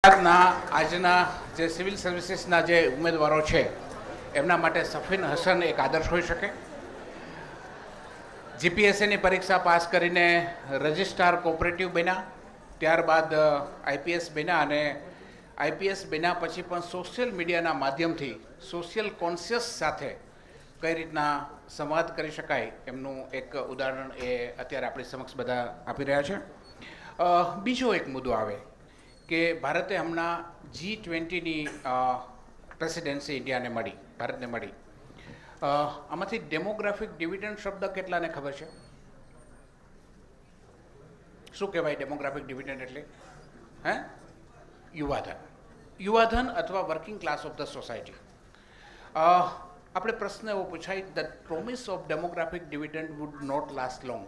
ગુજરાતના આજના જે સિવિલ સર્વિસીસના જે ઉમેદવારો છે એમના માટે સફીન હસન એક આદર્શ હોઈ શકે. જીપીએસસીની પરીક્ષા પાસ કરીને રજિસ્ટ્રાર કોઓપરેટિવ બન્યા, ત્યારબાદ આઈપીએસ બન્યા અને આઈપીએસ બન્યા પછી પણ સોશિયલ મીડિયાના માધ્યમથી સોશિયલ કોન્શિયસ સાથે કઈ રીતના સંવાદ કરી શકાય એમનું એક ઉદાહરણ એ અત્યારે આપણી સમક્ષ બધા આપી રહ્યા છે. બીજો એક મુદ્દો આવે કે ભારતે હમણાં G20ની પ્રેસિડેન્સી ઇન્ડિયાને મળી, ભારતને મળી. આમાંથી ડેમોગ્રાફિક ડિવિડન્ડ શબ્દ કેટલાને ખબર છે? શું કહેવાય ડેમોગ્રાફિક ડિવિડન્ડ એટલે? હે? યુવાધન. યુવાધન અથવા working class of the society. આપણે પ્રશ્ન એવો પૂછાય, the promise of demographic dividend would not last long.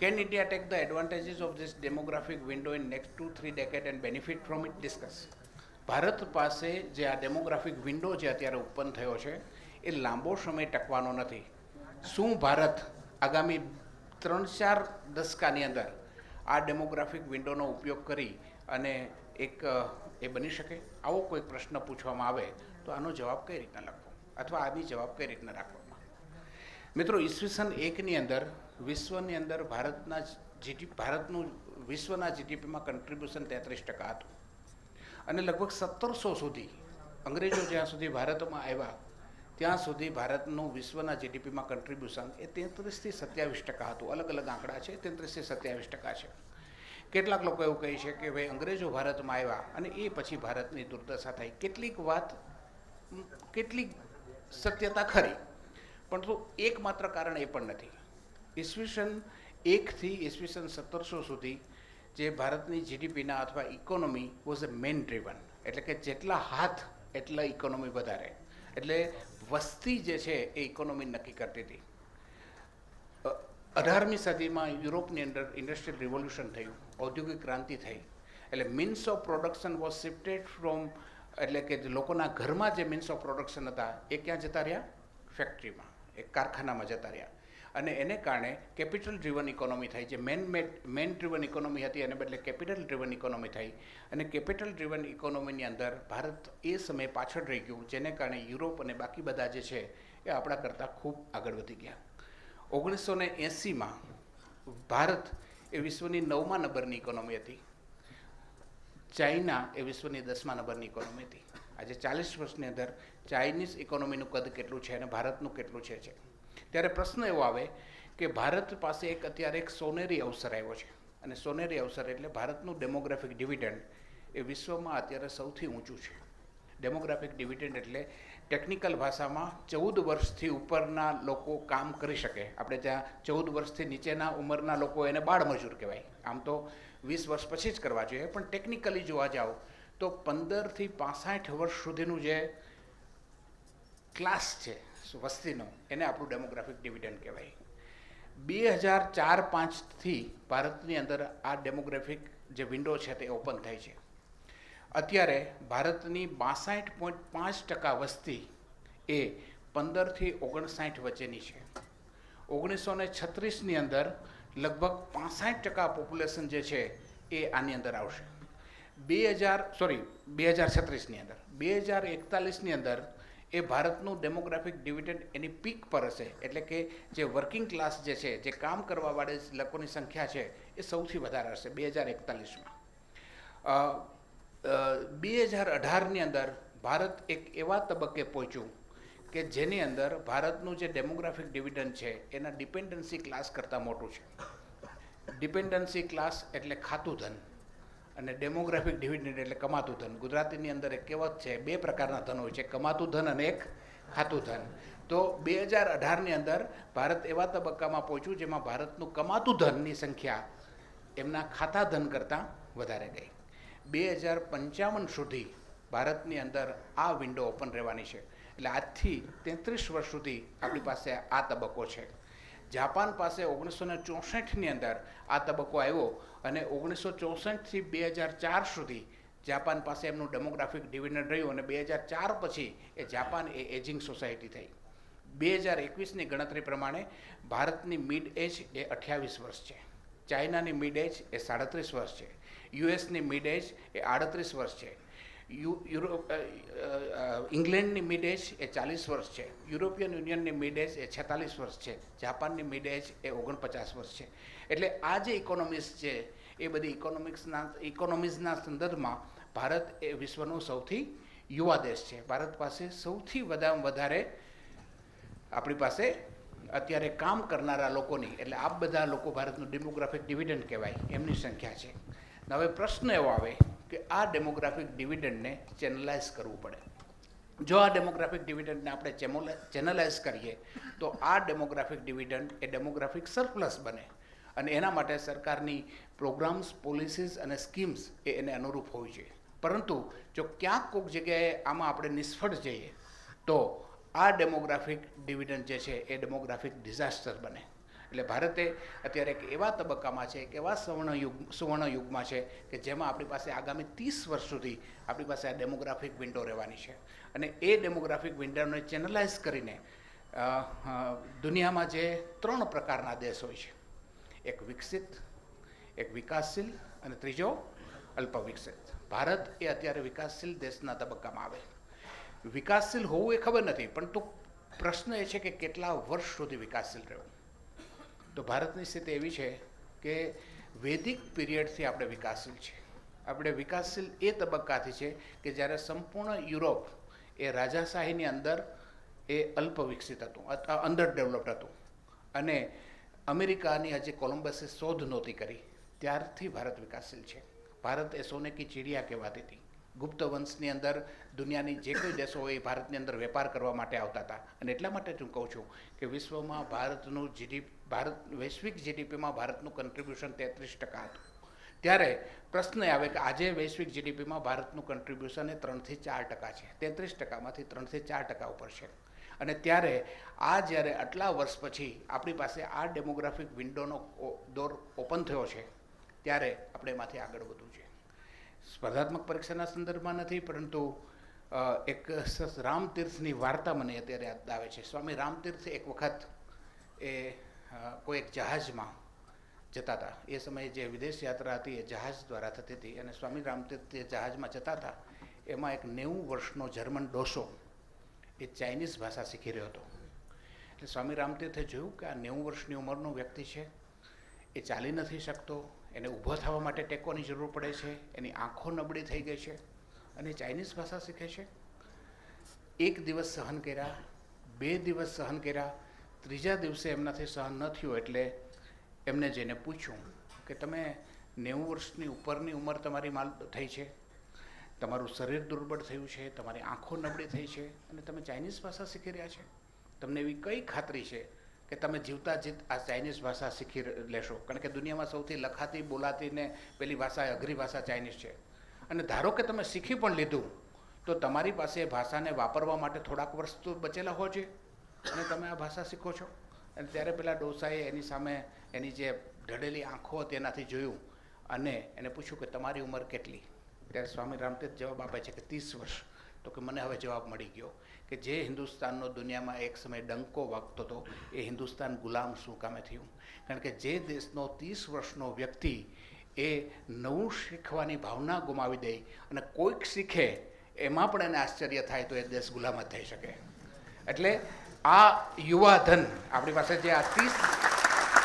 Can India take the advantages of this demographic window in next 2-3 decades and benefit from it? Discuss. Bharat પાસે જે આ demographic window જે અત્યારે ઉત્પન્ન થયો છે એ લાંબો સમય ટકવાનો નથી. શું ભારત આગામી 3-4 દશકાની અંદર આ ડેમોગ્રાફિક વિન્ડોનો ઉપયોગ કરી અને એક એ બની શકે? આવો કોઈ પ્રશ્ન પૂછવામાં આવે તો આનો જવાબ કઈ રીતના લખવો અથવા આની જવાબ કઈ રીતના રાખવામાં? મિત્રો, ઈસવીસન 1ની અંદર વિશ્વની અંદર ભારતનું વિશ્વના જીડીપીમાં કન્ટ્રીબ્યુશન 33% હતું અને લગભગ 1700 સુધી અંગ્રેજો જ્યાં સુધી ભારતમાં આવ્યા ત્યાં સુધી ભારતનું વિશ્વના જીડીપીમાં કન્ટ્રીબ્યુશન એ 33થી 27% હતું. અલગ અલગ આંકડા છે, 33થી 27% છે. કેટલાક લોકો એવું કહે છે કે ભાઈ અંગ્રેજો ભારતમાં આવ્યા અને એ પછી ભારતની દુર્દશા થઈ. કેટલીક સત્યતા ખરી, પરંતુ એકમાત્ર કારણ એ પણ નથી. ઈસવીસન 1થી ઈસવીસન 1700 સુધી જે ભારતની જીડીપીના અથવા economy was a man driven, એટલે કે જેટલા હાથ એટલા ઇકોનોમી વધારે, એટલે વસ્તી જે છે એ ઇકોનોમી નક્કી કરતી હતી. 18મી સદીમાં યુરોપની અંદર ઇન્ડસ્ટ્રીયલ રિવોલ્યુશન થયું, ઔદ્યોગિક ક્રાંતિ થઈ, એટલે means of production was shifted from, એટલે કે લોકોના ઘરમાં જે મીન્સ ઓફ પ્રોડક્શન હતા એ ક્યાં જતા રહ્યા? ફેક્ટરીમાં, એક કારખાનામાં જતા રહ્યા. અને એને કારણે કેપિટલ ડ્રીવન ઇકોનોમી થઈ. જે મેન ડ્રીવન ઇકોનોમી હતી એને બદલે કેપિટલ ડ્રીવન ઇકોનોમી થઈ અને કેપિટલ ડ્રીવન ઇકોનોમીની અંદર ભારત એ સમયે પાછળ રહી ગયું, જેને કારણે યુરોપ અને બાકી બધા જે છે એ આપણા કરતાં ખૂબ આગળ વધી ગયા. 1980માં ભારત એ વિશ્વની 9મા નંબરની ઇકોનોમી હતી, ચાઇના એ વિશ્વની 10મા નંબરની ઇકોનોમી હતી. આજે 40 વર્ષની અંદર ચાઇનીઝ ઇકોનોમીનું કદ કેટલું છે અને ભારતનું કેટલું છે? ત્યારે પ્રશ્ન એવો આવે કે ભારત પાસે અત્યારે એક સોનેરી અવસર આવ્યો છે અને સોનેરી અવસર એટલે ભારતનું ડેમોગ્રાફિક ડિવિડન્ડ એ વિશ્વમાં અત્યારે સૌથી ઊંચું છે. ડેમોગ્રાફિક ડિવિડન્ડ એટલે ટેકનિકલ ભાષામાં 14 વર્ષથી ઉપરના લોકો કામ કરી શકે. આપણે ત્યાં 14 વર્ષથી નીચેના ઉંમરના લોકો એને બાળમજૂર કહેવાય. આમ તો 20 વર્ષ પછી જ કરવા જોઈએ, પણ ટેકનિકલી જોવા જાઓ તો 15થી 65 વર્ષ સુધીનું જે ક્લાસ છે વસ્તીનો, એને આપણું ડેમોગ્રાફિક ડિવિડન્ડ કહેવાય. 2004-5થી ભારતની અંદર આ ડેમોગ્રાફિક જે વિન્ડો છે તે ઓપન થઈ છે. અત્યારે ભારતની 62.5% વસ્તી એ 15થી 59 વચ્ચેની છે. 1936ની અંદર લગભગ 65% પોપ્યુલેશન જે છે એ આની અંદર આવશે. 2036ની અંદર 2041ની અંદર એ ભારતનું ડેમોગ્રાફિક ડિવિડન્ડ એની પીક પર હશે, એટલે કે જે વર્કિંગ ક્લાસ જે છે, જે કામ કરવાવાળા લોકોની સંખ્યા છે એ સૌથી વધારે હશે 2041માં. 2018ની અંદર ભારત એક એવા તબક્કે પહોંચ્યું કે જેની અંદર ભારતનું જે ડેમોગ્રાફિક ડિવિડન્ડ છે એના ડિપેન્ડન્સી ક્લાસ કરતાં મોટું છે. ડિપેન્ડન્સી ક્લાસ એટલે ખાતું ધન અને ડેમોગ્રાફિક ડિવિડન્ડ એટલે કમાતું ધન. ગુજરાતીની અંદર એક કહેવત છે, 2 પ્રકારના ધન હોય છે, કમાતું ધન અને એક ખાતું ધન. તો 2018ની અંદર ભારત એવા તબક્કામાં પહોંચ્યું જેમાં ભારતનું કમાતું ધનની સંખ્યા એમના ખાતા ધન કરતાં વધારે ગઈ. 2055 સુધી ભારતની અંદર આ વિન્ડો ઓપન રહેવાની છે. એટલે આજથી 33 વર્ષ સુધી આપણી પાસે આ તબક્કો છે. જાપાન પાસે 1964ની અંદર આ તબક્કો આવ્યો અને 1964થી 2004 સુધી જાપાન પાસે એમનું ડેમોગ્રાફિક ડિવિડન્ડ રહ્યું અને 2004 પછી એ જાપાન એ એજિંગ સોસાયટી થઈ. 2021ની ગણતરી પ્રમાણે ભારતની મિડ એજ એ 28 વર્ષ છે, ચાઇનાની મિડ એજ એ 37 વર્ષ છે, યુએસની મિડ એજ એ 38 વર્ષ છે, ઇંગ્લેન્ડની મિડ એજ એ 40 વર્ષ છે, યુરોપિયન યુનિયનની મિડ એજ એ 46 વર્ષ છે, જાપાનની મિડ એજ એ 49 વર્ષ છે. એટલે આ જે ઇકોનોમીઝ છે એ બધી ઇકોનોમીઝના સંદર્ભમાં ભારત એ વિશ્વનો સૌથી યુવા દેશ છે. ભારત પાસે સૌથી વધારે આપણી પાસે અત્યારે કામ કરનારા લોકોની, એટલે આ બધા લોકો ભારતનું ડેમોગ્રાફિક ડિવિડન્ડ કહેવાય એમની સંખ્યા છે. હવે પ્રશ્ન એવો આવે કે આ ડેમોગ્રાફિક ડિવિડન્ડને ચેનલાઇઝ કરવું પડે. જો આ ડેમોગ્રાફિક ડિવિડન્ડને આપણે ચેનલાઇઝ કરીએ તો આ ડેમોગ્રાફિક ડિવિડન્ડ એ ડેમોગ્રાફિક સરપ્લસ બને, અને એના માટે સરકારની પ્રોગ્રામ્સ, પોલિસીસ અને સ્કીમ્સ એને અનુરૂપ હોવી જોઈએ. પરંતુ જો ક્યાંક કોઈક જગ્યાએ આમાં આપણે નિષ્ફળ જઈએ તો આ ડેમોગ્રાફિક ડિવિડન્ડ જે છે એ ડેમોગ્રાફિક ડિઝાસ્ટર બને. એટલે ભારતે અત્યારે એક એવા તબક્કામાં છે, એક એવા સુવર્ણ યુગમાં છે કે જેમાં આપણી પાસે આગામી 30 વર્ષ સુધી આપણી પાસે આ ડેમોગ્રાફિક વિન્ડો રહેવાની છે. અને એ ડેમોગ્રાફિક વિન્ડોને ચેનલાઇઝ કરીને દુનિયામાં જે 3 પ્રકારના દેશ હોય છે, એક વિકસિત, એક વિકાસશીલ અને ત્રીજો અલ્પવિકસિત. ભારત એ અત્યારે વિકાસશીલ દેશના તબક્કામાં આવે. વિકાસશીલ હોવું એ ખબર નથી, પરંતુ પ્રશ્ન એ છે કે કેટલા વર્ષ સુધી વિકાસશીલ રહેવું. તો ભારતની સ્થિતિ એવી છે કે વૈદિક પીરિયડથી આપણે વિકાસશીલ છે. આપણે વિકાસશીલ એ તબક્કાથી છે કે જ્યારે સંપૂર્ણ યુરોપ એ રાજાશાહીની અંદર એ અલ્પ વિકસિત હતું, અંડર ડેવલપ્ડ હતું, અને અમેરિકાની હજી કોલમ્બસે શોધ નહોતી કરી ત્યારથી ભારત વિકાસશીલ છે. ભારત એ સોને કી ચીડિયા કહેવાતી હતી. ગુપ્ત વંશની અંદર દુનિયાની જે કોઈ દેશો હોય એ ભારતની અંદર વેપાર કરવા માટે આવતા હતા. અને એટલા માટે હું કહું છું કે વિશ્વમાં ભારતનું વૈશ્વિક જીડીપીમાં ભારતનું કન્ટ્રીબ્યુશન 33% હતું. ત્યારે પ્રશ્ન આવે કે આજે વૈશ્વિક જીડીપીમાં ભારતનું કન્ટ્રીબ્યુશન એ 3 થી 4% છે. 33%માંથી 3 થી 4% ઉપર છે. અને ત્યારે જ્યારે આટલા વર્ષ પછી આપણી પાસે આ ડેમોગ્રાફિક વિન્ડોનો દોર ઓપન થયો છે, ત્યારે આપણે એમાંથી આગળ વધવું છે. સ્પર્ધાત્મક પરીક્ષાના સંદર્ભમાં નથી, પરંતુ એક રામતીર્થની વાર્તા મને અત્યારે યાદ આવે છે. સ્વામી રામતીર્થ એક વખત એ કોઈ એક જહાજમાં જતા હતા. એ સમયે જે વિદેશ યાત્રા હતી એ જહાજ દ્વારા થતી હતી, અને સ્વામી રામતીર્થ જે જહાજમાં જતા હતા એમાં એક 90 વર્ષનો જર્મન ડોસો એ ચાઇનીઝ ભાષા શીખી રહ્યો હતો. એટલે સ્વામી રામતીર્થે જોયું કે આ 90 વર્ષની ઉંમરનો વ્યક્તિ છે, એ ચાલી નથી શકતો, એને ઊભો થવા માટે ટેકોની જરૂર પડે છે, એની આંખો નબળી થઈ ગઈ છે, અને ચાઇનીઝ ભાષા શીખે છે. 1 દિવસ સહન કર્યા, 2 દિવસ સહન કર્યા, 3જા દિવસે એમનાથી સહન ન થયું. એટલે એમને જઈને પૂછ્યું કે તમે 90 વર્ષની ઉપરની ઉંમર તમારી થઈ છે, તમારું શરીર દુર્બળ થયું છે, તમારી આંખો નબળી થઈ છે, અને તમે ચાઇનીઝ ભાષા શીખી રહ્યા છે. તમને એવી કઈ ખાતરી છે કે તમે જીવતા જીત આ ચાઇનીઝ ભાષા શીખી લેશો? કારણ કે દુનિયામાં સૌથી લખાતી, બોલાતી ને પેલી ભાષા, અઘરી ભાષા ચાઇનીઝ છે. અને ધારો કે તમે શીખી પણ લીધું તો તમારી પાસે એ ભાષાને વાપરવા માટે થોડાક વર્ષ તો બચેલા હોય છે, અને તમે આ ભાષા શીખો છો. અને ત્યારે પેલા ડોસાએ એની સામે એની જે ઢળેલી આંખો હતી એનાથી જોયું અને એને પૂછ્યું કે તમારી ઉંમર કેટલી? ત્યારે સ્વામી રામતીર્થ જવાબ આપે છે કે 30 વર્ષ. તો કે મને હવે જવાબ મળી ગયો કે જે હિન્દુસ્તાનનો દુનિયામાં એક સમય ડંકો વાગતો હતો એ હિન્દુસ્તાન ગુલામ શું કામે થયું? કારણ કે જે દેશનો 30 વર્ષનો વ્યક્તિ એ નવું શીખવાની ભાવના ગુમાવી દે અને કોઈક શીખે એમાં પણ એને આશ્ચર્ય થાય તો એ દેશ ગુલામ જ થઈ શકે. એટલે આ યુવા ધન આપણી પાસે જે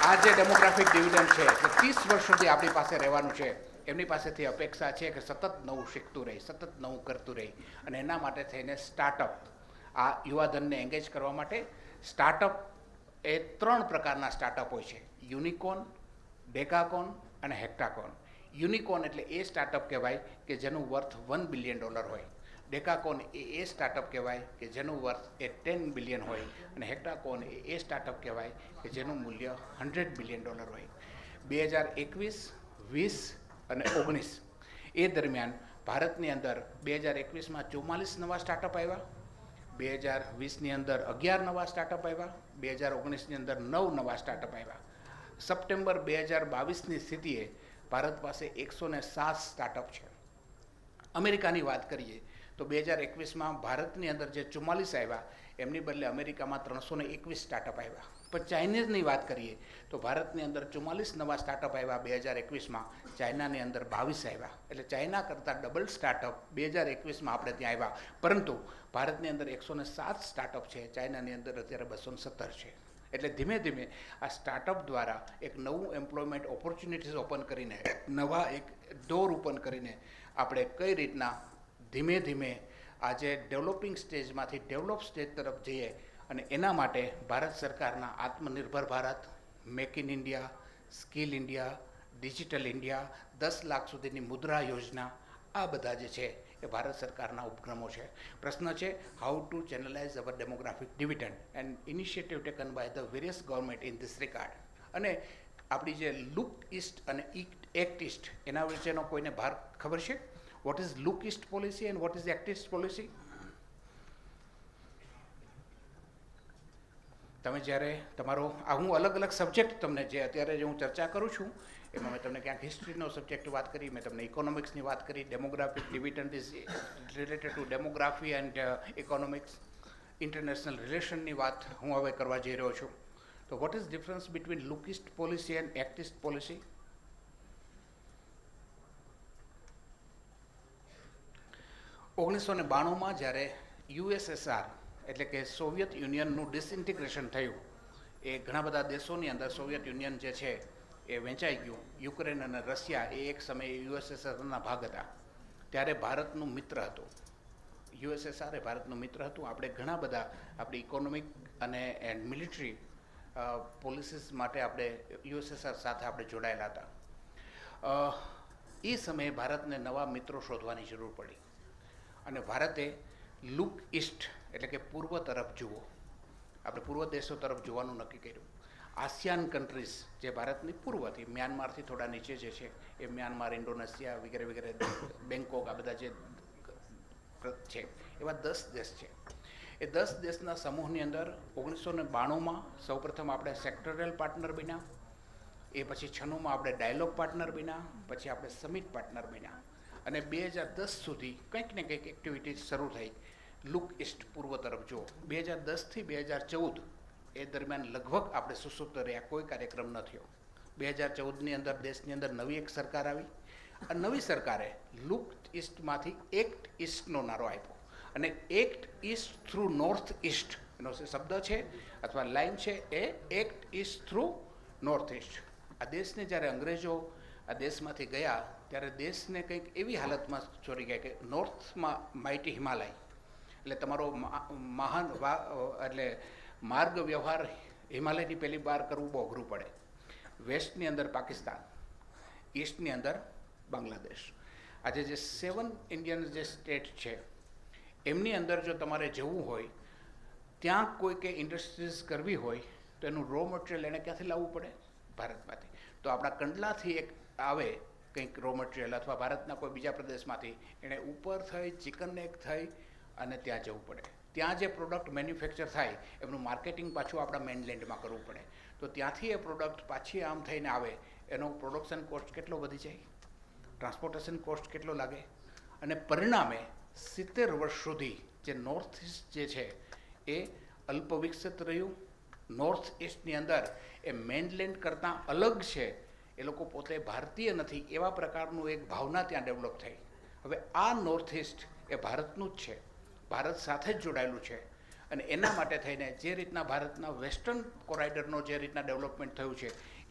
આ જે ડેમોગ્રાફિક ડિવિડન્ડ છે કે 30 વર્ષ સુધી આપણી પાસે રહેવાનું છે, એમની પાસેથી અપેક્ષા છે કે સતત નવું શીખતું રહે, સતત નવું કરતું રહે. અને એના માટે થઈને સ્ટાર્ટઅપ, આ યુવાધનને એંગેજ કરવા માટે સ્ટાર્ટઅપ એ 3 પ્રકારના સ્ટાર્ટઅપ હોય છે: યુનિકોર્ન, ડેકાકોન અને હેક્ટાકોન. યુનિકોર્ન એટલે એ સ્ટાર્ટઅપ કહેવાય કે જેનું વર્થ $1 બિલિયન હોય. ડેકાકોન એ સ્ટાર્ટઅપ કહેવાય કે જેનું વર્થ એ 10 બિલિયન હોય. અને હેક્ટાકોન એ સ્ટાર્ટઅપ કહેવાય કે જેનું મૂલ્ય $100 બિલિયન હોય. 2021, 20 અને 19 એ દરમિયાન ભારતની અંદર 2021માં 44 નવા સ્ટાર્ટઅપ આવ્યા, 2020ની અંદર 11 નવા સ્ટાર્ટઅપ આવ્યા, 2019ની અંદર 9 નવા સ્ટાર્ટઅપ આવ્યા. સપ્ટેમ્બર 2022ની સ્થિતિએ ભારત પાસે 107 સ્ટાર્ટઅપ છે. અમેરિકાની વાત કરીએ તો 2021માં ભારતની અંદર જે 44 આવ્યા એમની બદલે અમેરિકામાં 321 સ્ટાર્ટઅપ આવ્યા. પણ ચાઇનીઝની વાત કરીએ તો ભારતની અંદર 44 નવા સ્ટાર્ટઅપ આવ્યા 2021માં, ચાઇનાની અંદર 22 આવ્યા. એટલે ચાઇના કરતાં ડબલ સ્ટાર્ટઅપ 2021માં આપણે ત્યાં આવ્યા. પરંતુ ભારતની અંદર 107 સ્ટાર્ટઅપ છે, ચાઇનાની અંદર અત્યારે 217 છે. એટલે ધીમે ધીમે આ સ્ટાર્ટઅપ દ્વારા એક નવું એમ્પ્લોયમેન્ટ ઓપોર્ચ્યુનિટીઝ ઓપન કરીને, નવા એક ડોર ઓપન કરીને આપણે કઈ રીતના ધીમે ધીમે આજે ડેવલપિંગ સ્ટેજમાંથી ડેવલપ સ્ટેજ તરફ જઈએ. અને એના માટે ભારત સરકારના આત્મનિર્ભર Bharat, make in India, skill India, digital India, 10 lakh સુધીની મુદ્રા યોજના, આ બધા જે છે એ ભારત સરકારના ઉપક્રમો છે. પ્રશ્ન છે how to channelize our demographic dividend and initiative taken by the various government in this regard. અને આપણી જે લુક ઇસ્ટ અને એક્ટ ઇસ્ટ એના વચ્ચેનો કોઈને ભાર ખબર છે? What is look east policy and what is act east policy? તમે જ્યારે તમારો હું અલગ અલગ સબ્જેક્ટ તમને જે અત્યારે જે હું ચર્ચા કરું છું એમાં મેં તમને ક્યાંક હિસ્ટ્રીનો સબ્જેક્ટ વાત કરી, મેં તમને ઇકોનોમિક્સની વાત કરી, demographic dividend is related to demography and economics, international રિલેશનની વાત હું હવે કરવા જઈ રહ્યો છું. તો what is difference between look east policy and act east policy? 1992માં જ્યારે યુએસએસઆર એટલે કે સોવિયત યુનિયનનું ડિસઇન્ટિગ્રેશન થયું, એ ઘણા બધા દેશોની અંદર સોવિયત યુનિયન જે છે એ વહેંચાઈ ગયું. યુક્રેન અને રશિયા એ એક સમયે યુએસએસઆરના ભાગ હતા. ત્યારે ભારતનું મિત્ર હતું યુએસએસઆર, એ ભારતનું મિત્ર હતું. આપણે ઘણા બધા આપણી ઇકોનોમિક અને એન્ડ મિલિટરી પોલિસીસ માટે આપણે યુએસએસઆર સાથે આપણે જોડાયેલા હતા. એ સમયે ભારતને નવા મિત્રો શોધવાની જરૂર પડી અને ભારતે લુક ઇસ્ટ એટલે કે પૂર્વ તરફ જુઓ, આપણે પૂર્વ દેશો તરફ જોવાનું નક્કી કર્યું. આસિયાન કન્ટ્રીઝ જે ભારતની પૂર્વથી, મ્યાનમારથી થોડા નીચે જે છે એ મ્યાનમાર, ઇન્ડોનેશિયા વગેરે વગેરે, બેંકોક, આ બધા જે છે એવા 10 દેશ છે. એ 10 દેશના સમૂહની અંદર 1992માં સૌપ્રથમ આપણે સેક્ટરલ પાર્ટનર બન્યા, એ પછી 96માં આપણે ડાયલોગ પાર્ટનર બન્યા, પછી આપણે સમિટ પાર્ટનર બન્યા અને 2010 સુધી કંઈક ને કંઈક એક્ટિવિટીઝ શરૂ થઈ લુક ઇસ્ટ પૂર્વ તરફ જુઓ. 2010થી 2014 એ દરમિયાન લગભગ આપણે સુસુપ્ત રહ્યા, કોઈ કાર્યક્રમ ન થયો. 2014ની અંદર દેશની અંદર નવી એક સરકાર આવી. આ નવી સરકારે લુક ઇસ્ટમાંથી એક્ટ ઇસ્ટનો નારો આપ્યો અને act east through north east એનો શબ્દ છે અથવા લાઈન છે એ act east through north east. આ દેશને જ્યારે અંગ્રેજો આ દેશમાંથી ગયા ત્યારે દેશને કંઈક એવી હાલતમાં ચોરી ગયા કે નોર્થમાં માઇટી હિમાલય એટલે તમારો મહાન એટલે માર્ગ વ્યવહાર હિમાલયની પહેલી બાર કરવું બહુ અઘરું પડે. વેસ્ટની અંદર પાકિસ્તાન, ઈસ્ટની અંદર બાંગ્લાદેશ. આજે જે 7 ઇન્ડિયન જે સ્ટેટ છે એમની અંદર જો તમારે જવું હોય, ત્યાં કોઈ કે ઇન્ડસ્ટ્રીઝ કરવી હોય તો એનું રો મટીરિયલ એને ક્યાંથી લાવવું પડે? ભારતમાંથી. તો આપણા કંડલાથી એક આવે કંઈક રો મટીરિયલ અથવા ભારતના કોઈ બીજા પ્રદેશમાંથી એણે ઉપર થઈ ચિકન નેક થઈ અને ત્યાં જવું પડે. ત્યાં જે પ્રોડક્ટ મેન્યુફેક્ચર થાય એમનું માર્કેટિંગ પાછું આપણા મેઇનલેન્ડમાં કરવું પડે. તો ત્યાંથી એ પ્રોડક્ટ પાછી આમ થઈને આવે, એનો પ્રોડક્શન કોસ્ટ કેટલો વધી જાય, ટ્રાન્સપોર્ટેશન કોસ્ટ કેટલો લાગે, અને પરિણામે 70 વર્ષ સુધી જે નોર્થ ઇસ્ટ જે છે એ અલ્પ વિકસિત રહ્યું. નોર્થ ઇસ્ટની અંદર એ મેઇનલેન્ડ કરતાં અલગ છે, એ લોકો પોતે ભારતીય નથી એવા પ્રકારનું એક ભાવના ત્યાં ડેવલપ થઈ. હવે આ નોર્થ ઇસ્ટ એ ભારતનું જ છે, ભારત સાથે જ જોડાયેલું છે અને એના માટે થઈને જે રીતના ભારતના વેસ્ટર્ન કોરાઇડરનો જે રીતના ડેવલપમેન્ટ થયું છે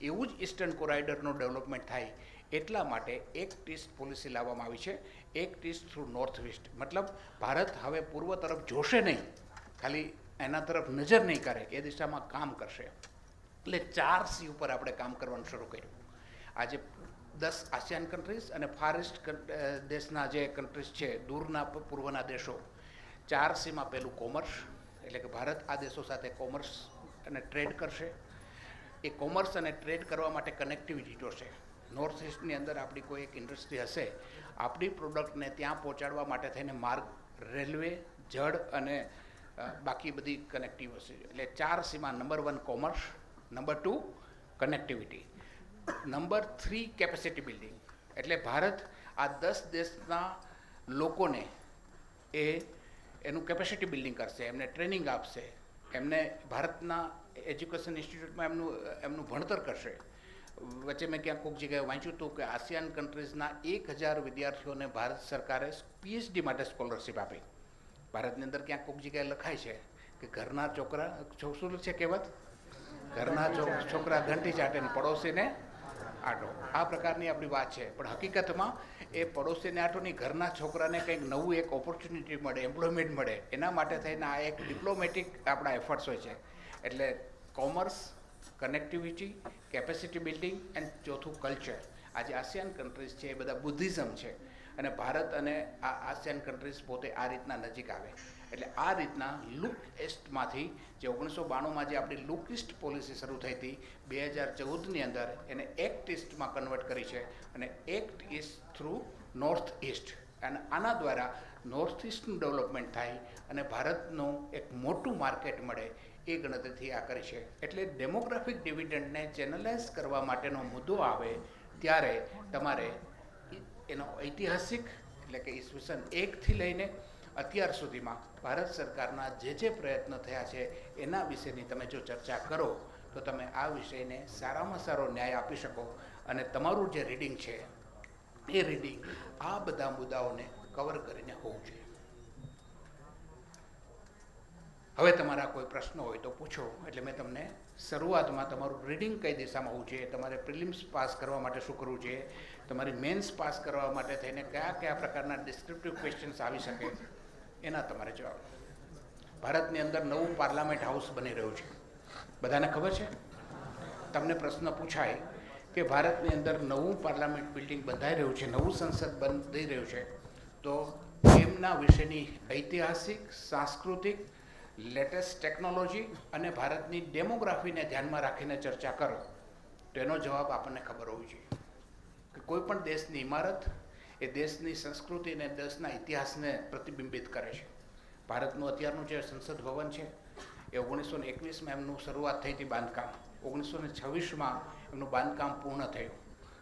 એવું જ ઇસ્ટર્ન કોરાઇડરનું ડેવલપમેન્ટ થાય. એટલા માટે એક્ટ ઇસ્ટ પોલિસી લાવવામાં આવી છે, act east through north east. મતલબ ભારત હવે પૂર્વ તરફ જોશે નહીં, ખાલી એના તરફ નજર નહીં કરે, એ દિશામાં કામ કરશે. એટલે 4 C ઉપર આપણે કામ કરવાનું શરૂ કર્યું. આજે 10 આસિયાન કન્ટ્રીઝ અને ફાર ઇસ્ટ દેશના જે કન્ટ્રીઝ છે, દૂરના પૂર્વના દેશો. 4 Cમાં પહેલું કોમર્સ, એટલે કે ભારત આ દેશો સાથે કોમર્સ અને ટ્રેડ કરશે. એ કોમર્સ અને ટ્રેડ કરવા માટે કનેક્ટિવિટી જોશે. નોર્થ ઇસ્ટની અંદર આપણી કોઈ એક ઇન્ડસ્ટ્રી હશે, આપણી પ્રોડક્ટને ત્યાં પહોંચાડવા માટે થઈને માર્ગ, રેલવે, જળ અને બાકી બધી કનેક્ટિવ હશે. એટલે 4 Cમાં number 1 commerce, number 2 connectivity, number 3 capacity building. એટલે ભારત આ 10 દેશના લોકોને એનું કેપેસિટી બિલ્ડિંગ કરશે, એમને ટ્રેનિંગ આપશે, એમને ભારતના એજ્યુકેશન ઇન્સ્ટિટ્યૂટમાં એમનું ભણતર કરશે. વચ્ચે મેં ક્યાંક કોઈક જગ્યાએ વાંચ્યું હતું કે આસિયાન કન્ટ્રીઝના 1000 વિદ્યાર્થીઓને ભારત સરકારે PhD માટે સ્કોલરશિપ આપી. ભારતની અંદર ક્યાંક કોઈક જગ્યાએ લખાય છે કે ઘરના છોકરા શું છે કહેવત, ઘરના છોકરા ઘંટી ચાટે ને પડોશીને આટો. આ પ્રકારની આપણી વાત છે, પણ હકીકતમાં એ પડોશીને આટો નહીં, ઘરના છોકરાને કંઈક નવું એક ઓપોર્ચ્યુનિટી મળે, એમ્પ્લોયમેન્ટ મળે, એના માટે થઈને આ એક ડિપ્લોમેટિક આપણા એફર્ટ્સ હોય છે. એટલે commerce, connectivity, capacity building and ચોથું કલ્ચર. આજે આસિયાન કન્ટ્રીઝ છે એ બધા બુદ્ધિઝમ છે, અને ભારત અને આ આસિયાન કન્ટ્રીઝ પોતે આ રીતના નજીક આવે. એટલે આ રીતના લુક ઇસ્ટમાંથી જે 1992માં જે આપણી લુક ઇસ્ટ પોલિસી શરૂ થઈ હતી, 2014ની અંદર એને એક્ટ ઇસ્ટમાં કન્વર્ટ કરી છે, અને act east through north east. અને આના દ્વારા નોર્થ ઇસ્ટનું ડેવલપમેન્ટ થાય અને ભારતનું એક મોટું માર્કેટ મળે, એ ગણતરીથી આ કરી છે. એટલે ડેમોગ્રાફિક ડિવિડન્ડને ચેનલાઇઝ કરવા માટેનો મુદ્દો આવે ત્યારે તમારે એનો ઐતિહાસિક એટલે કે ઈસવીસન 1થી લઈને અત્યાર સુધીમાં ભારત સરકારના જે પ્રયત્ન થયા છે એના વિશેની તમે જો ચર્ચા કરો તો તમે આ વિષયને સારામાં સારો ન્યાય આપી શકો, અને તમારું જે રીડિંગ છે એ રીડિંગ આ બધા મુદ્દાઓને કવર કરીને હોવું જોઈએ. હવે તમારા કોઈ પ્રશ્નો હોય તો પૂછો. એટલે મેં તમને શરૂઆતમાં તમારું રીડિંગ કઈ દિશામાં હોવું જોઈએ, તમારે પ્રિલિમ્સ પાસ કરવા માટે શું કરવું જોઈએ, તમારી મેન્સ પાસ કરવા માટે થઈને કયા કયા પ્રકારના ડિસ્ક્રિપ્ટિવ ક્વેશ્ચન્સ આવી શકે, એના તમારે જવાબ. ભારતની અંદર નવું પાર્લામેન્ટ હાઉસ બની રહ્યું છે, બધાને ખબર છે? તમને પ્રશ્ન પૂછાય કે ભારતની અંદર નવું પાર્લામેન્ટ બિલ્ડિંગ બંધાઈ રહ્યું છે, નવું સંસદ બંધાઈ રહ્યું છે, તો એમના વિશેની ઐતિહાસિક, સાંસ્કૃતિક, લેટેસ્ટ ટેકનોલોજી અને ભારતની ડેમોગ્રાફીને ધ્યાનમાં રાખીને ચર્ચા કરો, તો એનો જવાબ આપણને ખબર હોવી જોઈએ કે કોઈ પણ દેશની ઇમારત એ દેશની સંસ્કૃતિ અને દેશના ઇતિહાસને પ્રતિબિંબિત કરે છે. ભારતનું અત્યારનું જે સંસદ ભવન છે એ 1921માં એમનું શરૂઆત થઈ હતી બાંધકામ, 1926માં એમનું બાંધકામ પૂર્ણ થયું.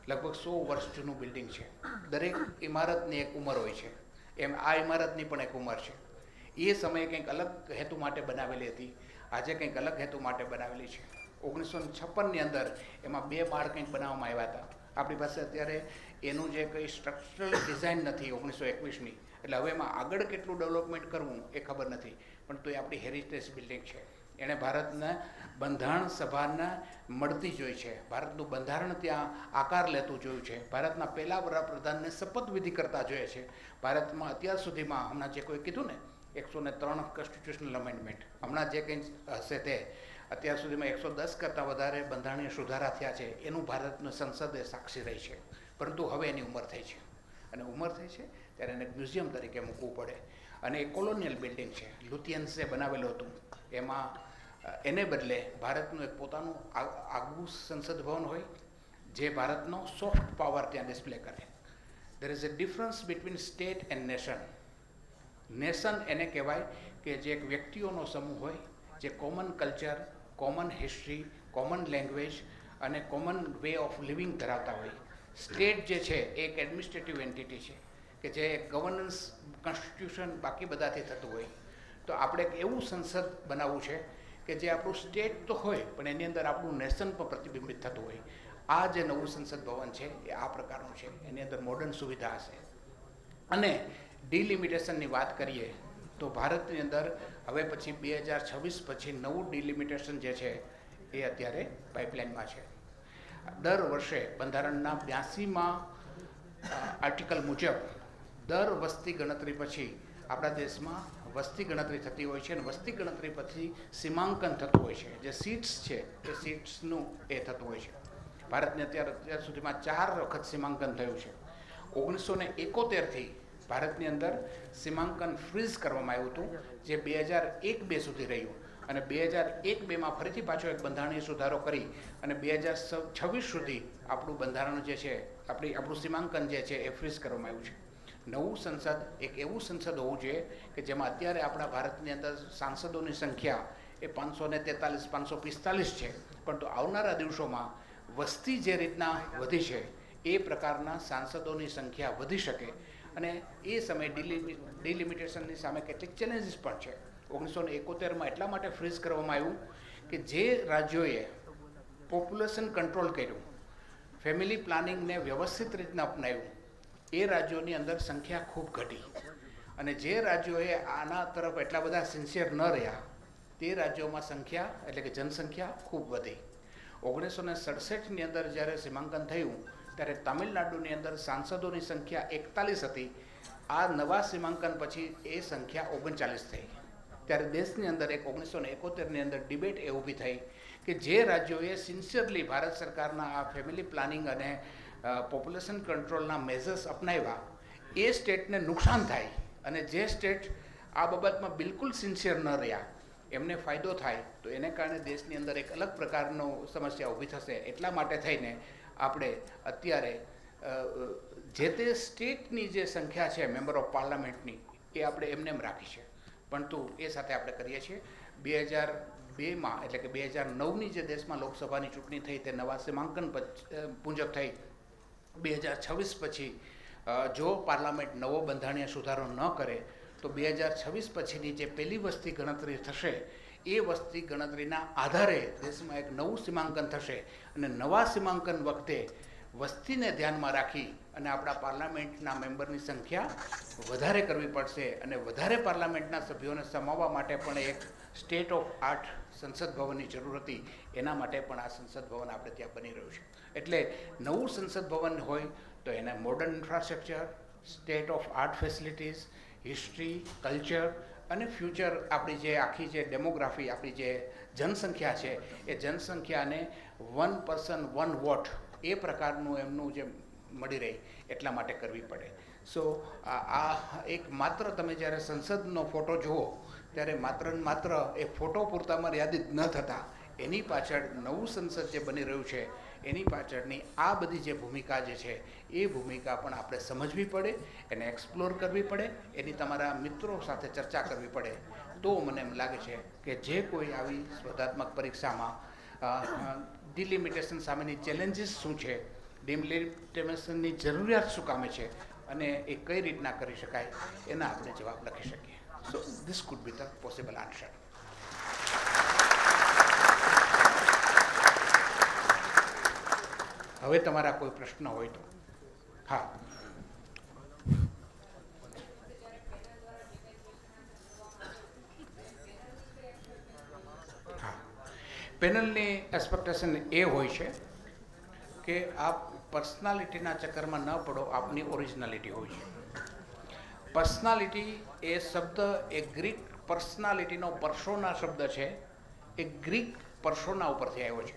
લગભગ 100 વર્ષ જૂનું બિલ્ડિંગ છે. દરેક ઇમારતની એક ઉંમર હોય છે, એમ આ ઇમારતની પણ એક ઉંમર છે. એ સમયે કંઈક અલગ હેતુ માટે બનાવેલી હતી, આજે કંઈક અલગ હેતુ માટે બનાવેલી છે. 1956ની અંદર એમાં 2 માળ કંઈક બનાવવામાં આવ્યા હતા. આપણી પાસે અત્યારે એનું જે કંઈ સ્ટ્રક્ચરલ ડિઝાઇન નથી 1921ની, એટલે હવે એમાં આગળ કેટલું ડેવલપમેન્ટ કરવું એ ખબર નથી, પણ તો એ આપણી હેરિટેજ બિલ્ડિંગ છે. એણે ભારતના બંધારણ સભાના મળતી જોઈ છે, ભારતનું બંધારણ ત્યાં આકાર લેતું જોયું છે, ભારતના પહેલા વડાપ્રધાનને શપથવિધિ કરતા જોઈએ છે. ભારતમાં અત્યાર સુધીમાં હમણાં જે કોઈ કીધું ને 103 કોન્સ્ટિટ્યુશનલ અમેન્ડમેન્ટ, હમણાં જે કંઈ હશે તે અત્યાર સુધીમાં 110 કરતાં વધારે બંધારણીય સુધારા થયા છે, એનું ભારતનું સંસદે સાક્ષી રહી છે. પરંતુ હવે એની ઉંમર થઈ છે, અને ઉંમર થઈ છે ત્યારે એને મ્યુઝિયમ તરીકે મૂકવું પડે. અને એ કોલોનિયલ બિલ્ડિંગ છે, લુથિયન્સે બનાવેલું હતું. એમાં એને બદલે ભારતનું એક પોતાનું આગવું સંસદ ભવન હોય જે ભારતનો સોફ્ટ પાવર ત્યાં ડિસ્પ્લે કરે. There is a difference between state and nation. Nation એને કહેવાય કે જે એક વ્યક્તિઓનો સમૂહ હોય, જે common culture, common history, common language અને કોમન વે ઓફ લિવિંગ ધરાવતા હોય. સ્ટેટ જે છે એ એક એડમિનિસ્ટ્રેટિવ એન્ટિટી છે કે જે ગવર્નન્સ, કોન્સ્ટિટ્યુશન બાકી બધાથી થતું હોય. તો આપણે એક એવું સંસદ બનાવવું છે કે જે આપણું સ્ટેટ તો હોય પણ એની અંદર આપણું નેશન પણ પ્રતિબિંબિત થતું હોય. આ જે નવું સંસદ ભવન છે એ આ પ્રકારનું છે, એની અંદર મોડર્ન સુવિધા હશે. અને ડિલિમિટેશનની વાત કરીએ તો ભારતની અંદર હવે પછી 2026 પછી નવું ડિલિમિટેશન જે છે એ અત્યારે પાઇપલાઇનમાં છે. દર વર્ષે બંધારણના 82માં આર્ટિકલ મુજબ દર વસ્તી ગણતરી પછી આપણા દેશમાં વસ્તી ગણતરી થતી હોય છે, અને વસ્તી ગણતરી પછી સીમાંકન થતું હોય છે. જે સીટ્સ છે એ સીટ્સનું એ થતું હોય છે. ભારતને અત્યાર સુધીમાં 4 વખત સીમાંકન થયું છે. 1971થી ભારતની અંદર સીમાંકન ફ્રીઝ કરવામાં આવ્યું હતું, જે 2001-2 સુધી રહ્યું, અને 2001-2માં ફરીથી પાછો એક બંધારણીય સુધારો કરી અને 2026 સુધી આપણું બંધારણ જે છે, આપણું સીમાંકન જે છે એ ફ્રીઝ કરવામાં આવ્યું છે. નવું સંસદ એક એવું સંસદ હોવું જોઈએ કે જેમાં અત્યારે આપણા ભારતની અંદર સાંસદોની સંખ્યા એ 543, 545 છે, પરંતુ આવનારા દિવસોમાં વસ્તી જે રીતના વધી છે એ પ્રકારના સાંસદોની સંખ્યા વધી શકે, અને એ સમયે ડિલિમિટેશનની સામે કેટલીક ચેલેન્જીસ પણ છે. 1971માં એટલા માટે ફ્રીઝ કરવામાં આવ્યું કે જે રાજ્યોએ પોપ્યુલેશન કંટ્રોલ કર્યું, ફેમિલી પ્લાનિંગને વ્યવસ્થિત રીતના અપનાવ્યું, એ રાજ્યોની અંદર સંખ્યા ખૂબ ઘટી, અને જે રાજ્યોએ આના તરફ એટલા બધા સિન્સિયર ન રહ્યા તે રાજ્યોમાં સંખ્યા એટલે કે જનસંખ્યા ખૂબ વધી. 1967ની અંદર જ્યારે સીમાંકન થયું ત્યારે તમિલનાડુની અંદર સાંસદોની સંખ્યા 41 હતી. આ નવા સીમાંકન પછી એ સંખ્યા 39 થઈ. ત્યારે દેશની અંદર 1971ની અંદર ડિબેટ એ ઊભી થઈ કે જે રાજ્યોએ સિન્સિયરલી ભારત સરકારના આ ફેમિલી પ્લાનિંગ અને પોપ્યુલેશન કંટ્રોલના મેઝર્સ અપનાવ્યા એ સ્ટેટને નુકસાન થાય, અને જે સ્ટેટ આ બાબતમાં બિલકુલ સિન્સિયર ન રહ્યા એમને ફાયદો થાય, તો એને કારણે દેશની અંદર એક અલગ પ્રકારનો સમસ્યા ઊભી થશે. એટલા માટે થઈને આપણે અત્યારે જે તે સ્ટેટની જે સંખ્યા છે મેમ્બર ઓફ પાર્લામેન્ટની એ આપણે એમને એમ રાખી છે, પરંતુ એ સાથે આપણે કરીએ છીએ. 2002માં એટલે કે 2009ની જે દેશમાં લોકસભાની ચૂંટણી થઈ તે નવા સીમાંકન મુજબ થઈ. 2026 પછી જો પાર્લામેન્ટ નવો બંધારણીય સુધારો ન કરે તો 2026 પછીની જે પહેલી વસ્તી ગણતરી થશે એ વસ્તી ગણતરીના આધારે દેશમાં એક નવું સીમાંકન થશે, અને નવા સીમાંકન વખતે વસ્તીને ધ્યાનમાં રાખી અને આપણા પાર્લામેન્ટના મેમ્બરની સંખ્યા વધારે કરવી પડશે, અને વધારે પાર્લામેન્ટના સભ્યોને સમાવવા માટે પણ એક સ્ટેટ ઓફ આર્ટ સંસદ ભવનની જરૂર હતી. એના માટે પણ આ સંસદ ભવન આપણે ત્યાં બની રહ્યું છે. એટલે નવું સંસદ ભવન હોય તો એને modern infrastructure, state of art facilities, history, culture અને ફ્યુચર, આપણી જે આખી જે ડેમોગ્રાફી, આપણી જે જનસંખ્યા છે એ જનસંખ્યાને 1 person 1 vote એ પ્રકારનું એમનું જે મળી રહે એટલા માટે કરવી પડે. સો આ એક માત્ર તમે જ્યારે સંસદનો ફોટો જુઓ ત્યારે માત્ર એ ફોટો પૂરતા મર્યાદિત ન થતાં એની પાછળ નવું સંસદ જે બની રહ્યું છે એની પાછળની આ બધી જે ભૂમિકા જે છે એ ભૂમિકા પણ આપણે સમજવી પડે, એને એક્સપ્લોર કરવી પડે, એની તમારા મિત્રો સાથે ચર્ચા કરવી પડે. તો મને એમ લાગે છે કે જે કોઈ આવી સ્પર્ધાત્મક પરીક્ષામાં ડિલિમિટેશન સામેની ચેલેન્જીસ શું છે, ડિલિમિટેશનની જરૂરિયાત શું કામે છે, અને એ કઈ રીતના કરી શકાય એના આપણે જવાબ લખી શકીએ. So this food B the possible answer. હવે તમારા કોઈ પ્રશ્ન હોય તો. હા, પેનલની એક્સપેક્ટેશન એ હોય છે કે આપ પર્સનાલિટીના ચક્કરમાં ન પડો, આપની ઓરિજિનાલિટી હોય છે. પર્સનાલિટી એ શબ્દ એ ગ્રીક પર્સનાલિટીનો પર્સોના શબ્દ છે, એ ગ્રીક પર્સોના ઉપરથી આવ્યો છે.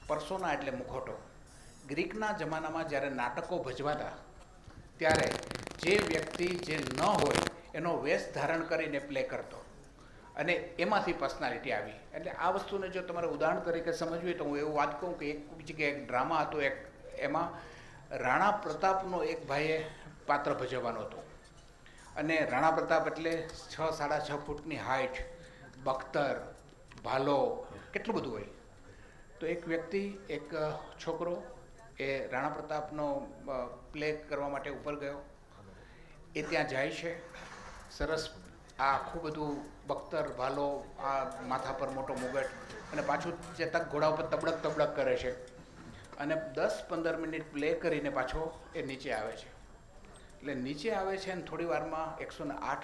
પર્સોના એટલે મુખોટો. ગ્રીકના જમાનામાં જ્યારે નાટકો ભજવાતા ત્યારે જે વ્યક્તિ જે ન હોય એનો વેશ ધારણ કરીને પ્લે કરતો, અને એમાંથી પર્સનાલિટી આવી. એટલે આ વસ્તુને જો તમારે ઉદાહરણ તરીકે સમજવી તો હું એવું વાત કહું કે એક જગ્યાએ એક ડ્રામા હતો, એમાં રાણા પ્રતાપનો એક ભાઈએ પાત્ર ભજવવાનો હતો, અને રાણા પ્રતાપ એટલે 6-6.5 ફૂટની હાઇટ, બખ્તર, ભાલો, કેટલું બધું હોય. તો એક વ્યક્તિ, એક છોકરો એ રાણા પ્રતાપનો પ્લે કરવા માટે ઉપર ગયો. એ ત્યાં જાય છે, સરસ આ આખું બધું બખ્તર, ભાલો, આ માથા પર મોટો મુગટ, અને પાછું ચેતક ઘોડા ઉપર તબડક તબડક કરે છે, અને 10-15 મિનિટ પ્લે કરીને પાછો એ નીચે આવે છે. એટલે નીચે આવે છે અને થોડી વારમાં 108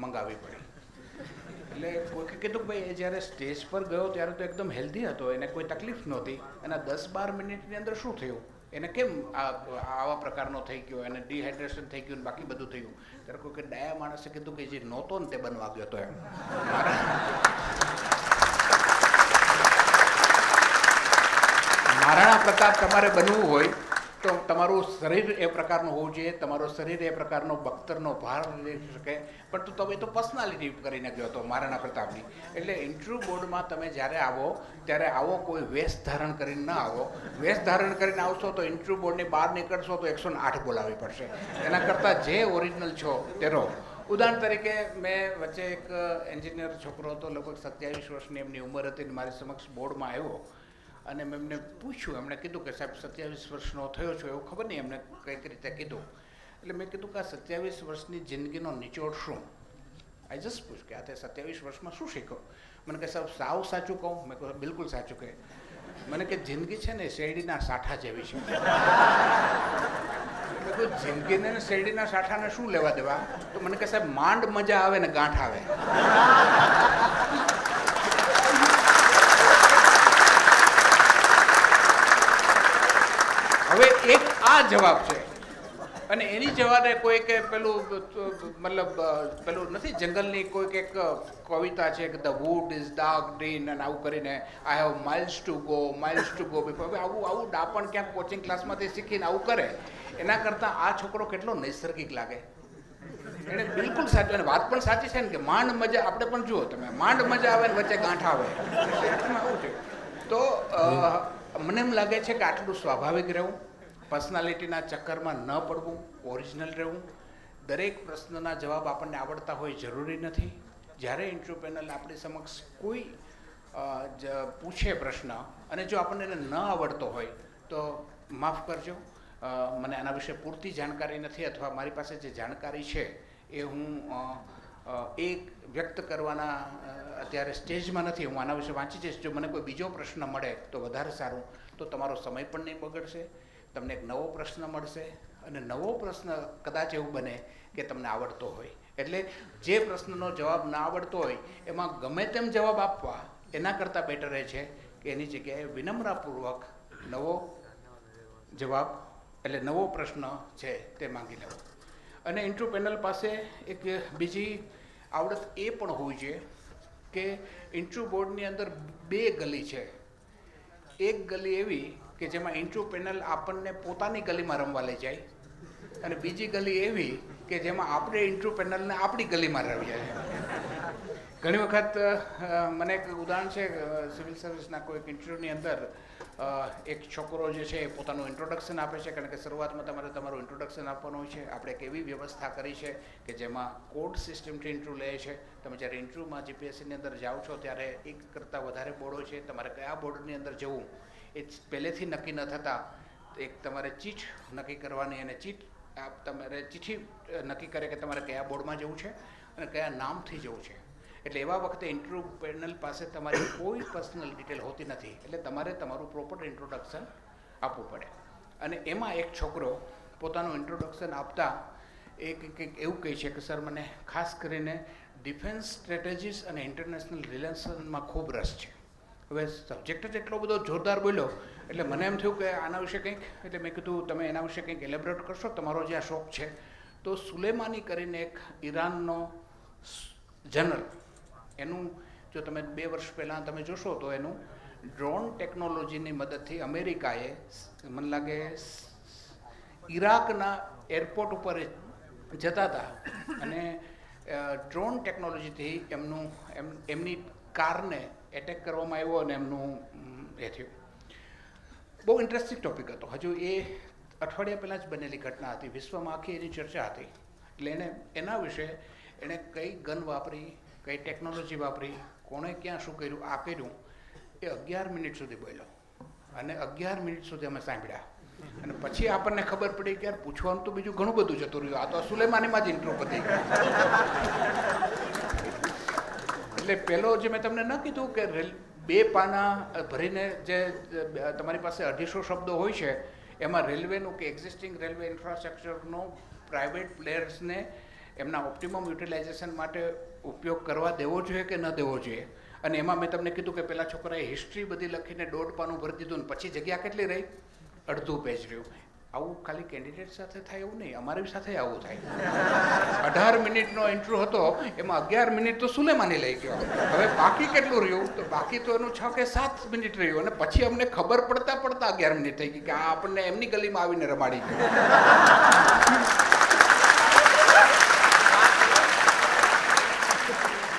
મંગાવવી પડી. એટલે કોઈકે કીધું કે ભાઈ એ જ્યારે સ્ટેજ પર ગયો ત્યારે તો એકદમ હેલ્ધી હતો, એને કોઈ તકલીફ નહોતી, અને 10-12 મિનિટની અંદર શું થયું, એને કેમ આવા પ્રકારનો થઈ ગયો, એને ડિહાઇડ્રેશન થઈ ગયું, બાકી બધું થયું. ત્યારે કોઈ કે ડાયા માણસે કીધું કે જે નહોતો ને તે બનવા ગયો હતો એમ. મહારાણા પ્રતાપ તમારે બનવું હોય તો તમારું શરીર એ પ્રકારનું હોવું જોઈએ, તમારું શરીર એ પ્રકારનો બખ્તરનો ભાર લઈ શકે, પણ તમે તો પર્સનાલિટી કરીને ગયો હતો મહારાણા પ્રતાપની. એટલે ઇન્ટરવ્યૂ બોર્ડમાં તમે જ્યારે આવો ત્યારે આવો, કોઈ વેશ ધારણ કરીને ના આવો. વેશ ધારણ કરીને આવશો તો ઇન્ટરવ્યૂ બોર્ડની બહાર નીકળશો તો 108 બોલાવવી પડશે. એના કરતાં જે ઓરિજિનલ છો તે રહો. ઉદાહરણ તરીકે મેં વચ્ચે એક એન્જિનિયર છોકરો હતો, લગભગ 27 વર્ષની એમની ઉંમર હતી, મારી સમક્ષ બોર્ડમાં આવ્યો, અને મેં એમને પૂછ્યું, એમણે કીધું કે સાહેબ 27 વર્ષનો થયો છો, એવું ખબર નહીં એમને કઈક રીતે કીધું. એટલે મેં કીધું કે આ 27 વર્ષની જિંદગીનો નિચોડ શું? આઈ જસ્ટ પૂછ કે આ તે 27 વર્ષમાં શું શીખો? મને કે સાહેબ સાવ સાચું કહું? મેં કહું બિલકુલ સાચું કહે. મને કે જિંદગી છે ને શેરડીના સાઠા જેવી છે. મેં કહું જિંદગીને શેરડીના સાઠાને શું લેવા દેવા? તો મને કે સાહેબ માંડ મજા આવે ને ગાંઠ આવે. હવે એક આ જવાબ છે અને એની જવાબે કોઈ કે પેલું મતલબ પેલું નથી જંગલની કોઈક એક કવિતા છે કે the wood is dark green અને આવું કરીને I have miles to go before. હવે આવું ડાપણ ક્યાંક કોચિંગ ક્લાસમાંથી શીખીને આવું કરે એના કરતાં આ છોકરો કેટલો નૈસર્ગિક લાગે. એને બિલકુલ સાચું, અને વાત પણ સાચી છે ને કે માંડ મજા, આપણે પણ જુઓ તમે, માંડ મજા આવે ને વચ્ચે ગાંઠ આવે. આવું છે. તો મને એમ લાગે છે કે આટલું સ્વાભાવિક રહેવું, પર્સનાલિટીના ચક્કરમાં ન પડવું, ઓરિજિનલ રહેવું. દરેક પ્રશ્નના જવાબ આપણને આવડતા હોય જરૂરી નથી. જ્યારે ઇન્ટરવ્યૂ પેનલ આપણી સમક્ષ કોઈ પૂછે પ્રશ્ન અને જો આપણને એને ન આવડતો હોય તો માફ કરજો, મને આના વિશે પૂરતી જાણકારી નથી, અથવા મારી પાસે જે જાણકારી છે એ હું એક વ્યક્ત કરવાના અત્યારે સ્ટેજમાં નથી. હું આના વિશે વાંચી જઈશ. જો મને કોઈ બીજો પ્રશ્ન મળે તો વધારે સારું. તો તમારો સમય પણ નહીં બગડશે, તમને એક નવો પ્રશ્ન મળશે, અને નવો પ્રશ્ન કદાચ એવું બને કે તમને આવડતો હોય. એટલે જે પ્રશ્નનો જવાબ ના આવડતો હોય એમાં ગમે તેમ જવાબ આપવા એના કરતાં બેટર એ છે કે એની જગ્યાએ વિનમ્રપૂર્વક નવો જવાબ એટલે નવો પ્રશ્ન છે તે માંગી લેવો. અને ઇન્ટરવ્યૂ પેનલ પાસે એક બીજી આવડત એ પણ હોવી જોઈએ કે ઇન્ટરવ્યૂ બોર્ડની અંદર 2 ગલી છે. એક ગલી એવી કે જેમાં ઇન્ટરવ્યૂ પેનલ આપણને પોતાની ગલીમાં રમવા લઈ જાય, અને બીજી ગલી એવી કે જેમાં આપણે ઇન્ટરવ્યૂ પેનલને આપણી ગલીમાં રમીએ. ઘણી વખત મને એક ઉદાહરણ છે, સિવિલ સર્વિસના કોઈક ઇન્ટરવ્યૂની અંદર એક છોકરો જે છે એ પોતાનું ઇન્ટ્રોડક્શન આપે છે, કારણ કે શરૂઆતમાં તમારે તમારું ઇન્ટ્રોડક્શન આપવાનું હોય છે. આપણે એક એવી વ્યવસ્થા કરી છે કે જેમાં કોડ સિસ્ટમથી ઇન્ટરવ્યૂ લે છે. તમે જ્યારે ઇન્ટરવ્યૂમાં જીપીએસસીની અંદર જાઓ છો ત્યારે એક કરતાં વધારે બોર્ડો છે. તમારે કયા બોર્ડની અંદર જવું એ પહેલેથી નક્કી ન થતાં એક તમારે ચીઠ નક્કી કરવાની, અને તમારે ચિઠ્ઠી નક્કી કરે કે તમારે કયા બોર્ડમાં જવું છે અને કયા નામથી જવું છે. એટલે એવા વખતે ઇન્ટરવ્યૂ પેનલ પાસે તમારી કોઈ પર્સનલ ડિટેલ હોતી નથી. એટલે તમારે તમારું પ્રોપર ઇન્ટ્રોડક્શન આપવું પડે. અને એમાં એક છોકરો પોતાનું ઇન્ટ્રોડક્શન આપતા કંઈક એવું કહે છે કે સર મને ખાસ કરીને ડિફેન્સ સ્ટ્રેટેજીસ અને ઇન્ટરનેશનલ રિલેશનમાં ખૂબ રસ છે. હવે સબ્જેક્ટ જ એટલો બધો જોરદાર બોલ્યો એટલે મને એમ થયું કે આના વિશે કંઈક, એટલે મેં કીધું તમે એના વિશે કંઈક એલેબરેટ કરશો, તમારો જે આ શોખ છે. તો સુલેમાની કરીને એક ઈરાનનો જનરલ, એનું જો તમે 2 વર્ષ પહેલાં તમે જોશો તો એનું ડ્રોન ટેકનોલોજીની મદદથી અમેરિકાએ મને લાગે ઈરાકના એરપોર્ટ ઉપર જતા હતા અને ડ્રોન ટેકનોલોજીથી એમની કારને એટેક કરવામાં આવ્યો અને એમનું એ થયું. બહુ ઇન્ટરેસ્ટિંગ ટૉપિક હતો. હજુ એ અઠવાડિયા પહેલાં જ બનેલી ઘટના હતી. વિશ્વમાં આખી એની ચર્ચા હતી. એટલે એના વિશે એણે કઈ ગન વાપરી, કઈ ટેકનોલોજી વાપરી, કોણે ક્યાં શું કર્યું, આ કર્યું, એ 11 મિનિટ સુધી બોલ્યો. અને 11 મિનિટ સુધી અમે સાંભળ્યા. અને પછી આપણને ખબર પડી કે યાર પૂછવાનું તો બીજું ઘણું બધું જતું રહ્યું. આ તો સુલેમાનીમાં જ ઇન્ટ્રો પતી ગયો. એટલે પહેલો જે મેં તમને ન કીધું કે 2 પાના ભરીને જે તમારી પાસે 250 શબ્દો હોય છે, એમાં રેલવેનું કે એક્ઝિસ્ટિંગ રેલવે ઇન્ફ્રાસ્ટ્રક્ચરનો પ્રાઇવેટ પ્લેયર્સને એમના ઓપ્ટિમમ યુટિલાઇઝેશન માટે ઉપયોગ કરવા દેવો જોઈએ કે ન દેવો જોઈએ. અને એમાં મેં તમને કીધું કે પેલા છોકરાએ હિસ્ટ્રી બધી લખીને 1.5 પાનું ભરી દીધું, ને પછી જગ્યા કેટલી રહી? અડધું પેજ રહ્યું. આવું ખાલી કેન્ડિડેટ સાથે થાય એવું નહીં, અમારી સાથે આવું થાય. 18 મિનિટનો ઇન્ટરવ્યૂ હતો, એમાં 11 મિનિટ તો સુલેમાની લઈ ગયો. હવે બાકી કેટલું રહ્યું? તો બાકી તો એનું 6 કે 7 મિનિટ રહ્યું. અને પછી અમને ખબર પડતા 11 મિનિટ થઈ ગઈ કે આ આપણને એમની ગલીમાં આવીને રમાડી ગયો.